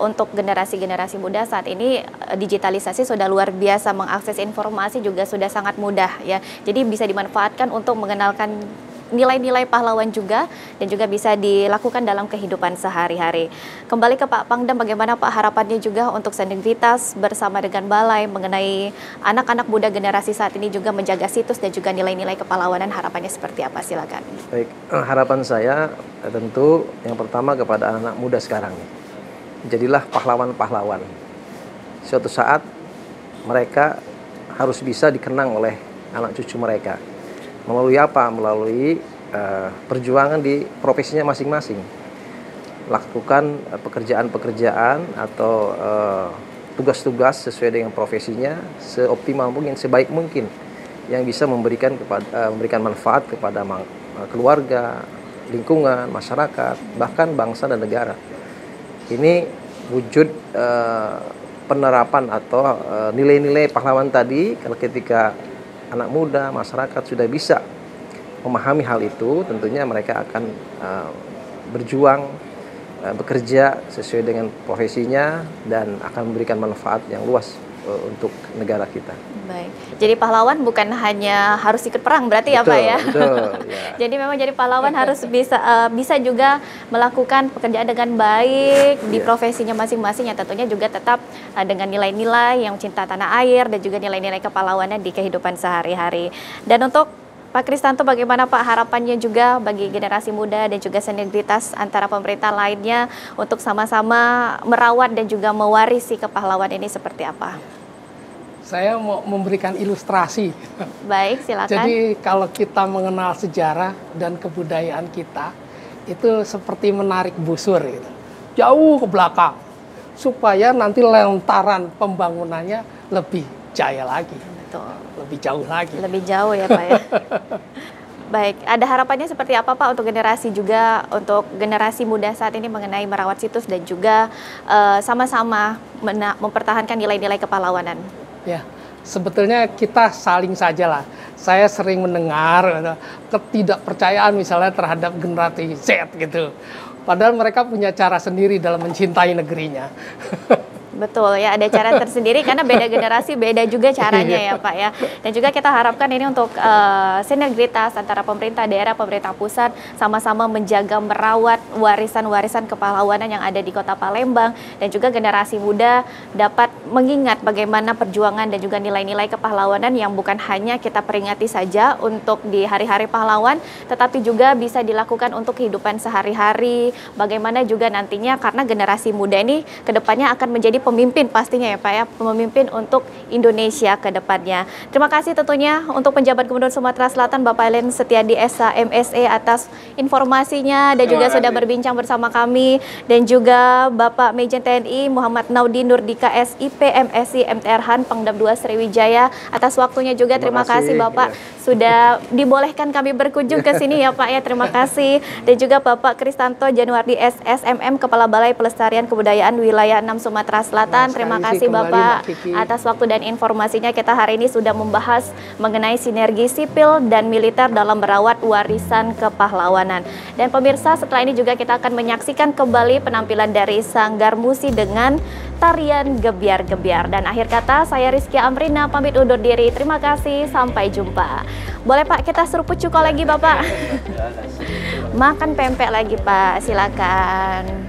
untuk generasi-generasi muda saat ini digitalisasi sudah luar biasa, mengakses informasi juga sudah sangat mudah ya, jadi bisa dimanfaatkan untuk mengenalkan nilai-nilai pahlawan juga dan juga bisa dilakukan dalam kehidupan sehari-hari. Kembali ke Pak Pangdam, bagaimana Pak harapannya juga untuk sinergitas bersama dengan Balai mengenai anak-anak muda generasi saat ini juga menjaga situs dan juga nilai-nilai kepahlawanan, harapannya seperti apa? Silakan. Baik, harapan saya tentu yang pertama kepada anak muda sekarang, jadilah pahlawan-pahlawan. Suatu saat mereka harus bisa dikenang oleh anak cucu mereka. Melalui apa? Melalui perjuangan di profesinya masing-masing. Lakukan pekerjaan-pekerjaan atau tugas-tugas sesuai dengan profesinya seoptimal mungkin, sebaik mungkin, yang bisa memberikan manfaat kepada keluarga, lingkungan, masyarakat, bahkan bangsa dan negara. Ini wujud penerapan atau nilai-nilai pahlawan tadi. Kalau ketika anak muda, masyarakat sudah bisa memahami hal itu, tentunya mereka akan berjuang, bekerja sesuai dengan profesinya dan akan memberikan manfaat yang luas untuk negara kita. Baik, jadi pahlawan bukan hanya harus ikut perang berarti ya Pak ya? Betul, ya. Jadi memang jadi pahlawan harus bisa juga melakukan pekerjaan dengan baik di profesinya masing-masing, yang tentunya juga tetap dengan nilai-nilai yang cinta tanah air dan juga nilai-nilai kepahlawanan di kehidupan sehari-hari. Dan untuk Pak Kristanto, bagaimana Pak harapannya juga bagi generasi muda dan juga sinergitas antara pemerintah lainnya untuk sama-sama merawat dan juga mewarisi kepahlawan ini seperti apa? Saya mau memberikan ilustrasi. Baik, silakan. Jadi kalau kita mengenal sejarah dan kebudayaan kita, itu seperti menarik busur gitu, jauh ke belakang, supaya nanti lontaran pembangunannya lebih jaya lagi. Betul. Lebih jauh lagi. Lebih jauh ya Pak ya. Baik, ada harapannya seperti apa Pak untuk generasi juga, untuk generasi muda saat ini mengenai merawat situs dan juga sama-sama mempertahankan nilai-nilai kepahlawanan? Ya, sebetulnya kita saling sajalah. Saya sering mendengar ketidakpercayaan misalnya terhadap generasi Z gitu. Padahal mereka punya cara sendiri dalam mencintai negerinya. Betul ya, ada cara tersendiri karena beda generasi, beda juga caranya ya Pak ya. Dan juga kita harapkan ini untuk sinergitas antara pemerintah daerah, pemerintah pusat sama-sama menjaga, merawat warisan-warisan kepahlawanan yang ada di Kota Palembang, dan juga generasi muda dapat mengingat bagaimana perjuangan dan juga nilai-nilai kepahlawanan yang bukan hanya kita peringati saja untuk di hari-hari pahlawan, tetapi juga bisa dilakukan untuk kehidupan sehari-hari. Bagaimana juga nantinya, karena generasi muda ini kedepannya akan menjadi pemimpin pastinya ya Pak ya, pemimpin untuk Indonesia ke depannya. Terima kasih tentunya untuk penjabat Gubernur Sumatera Selatan Bapak Elen Setiadi SH MSE atas informasinya dan juga sudah berbincang bersama kami, dan juga Bapak Majen TNI Muhammad Naudi Nurdika SIP MSI MTR Han Pangdam 2 Sriwijaya atas waktunya juga. Terima kasih Bapak sudah dibolehkan kami berkunjung ke sini ya Pak ya. Terima kasih. Dan juga Bapak Kristanto Januardi SSMM Kepala Balai Pelestarian Kebudayaan Wilayah 6 Sumatera Selatan. Terima kasih Bapak atas waktu dan informasinya. Kita hari ini sudah membahas mengenai sinergi sipil dan militer dalam merawat warisan kepahlawanan. Dan pemirsa, setelah ini juga kita akan menyaksikan kembali penampilan dari Sanggar Musi dengan tarian gebiar-gebiar. Dan akhir kata, saya Rizky Amrina pamit undur diri. Terima kasih, sampai jumpa. Boleh Pak, kita seruput cuko lagi Bapak. Makan pempek lagi Pak, silakan.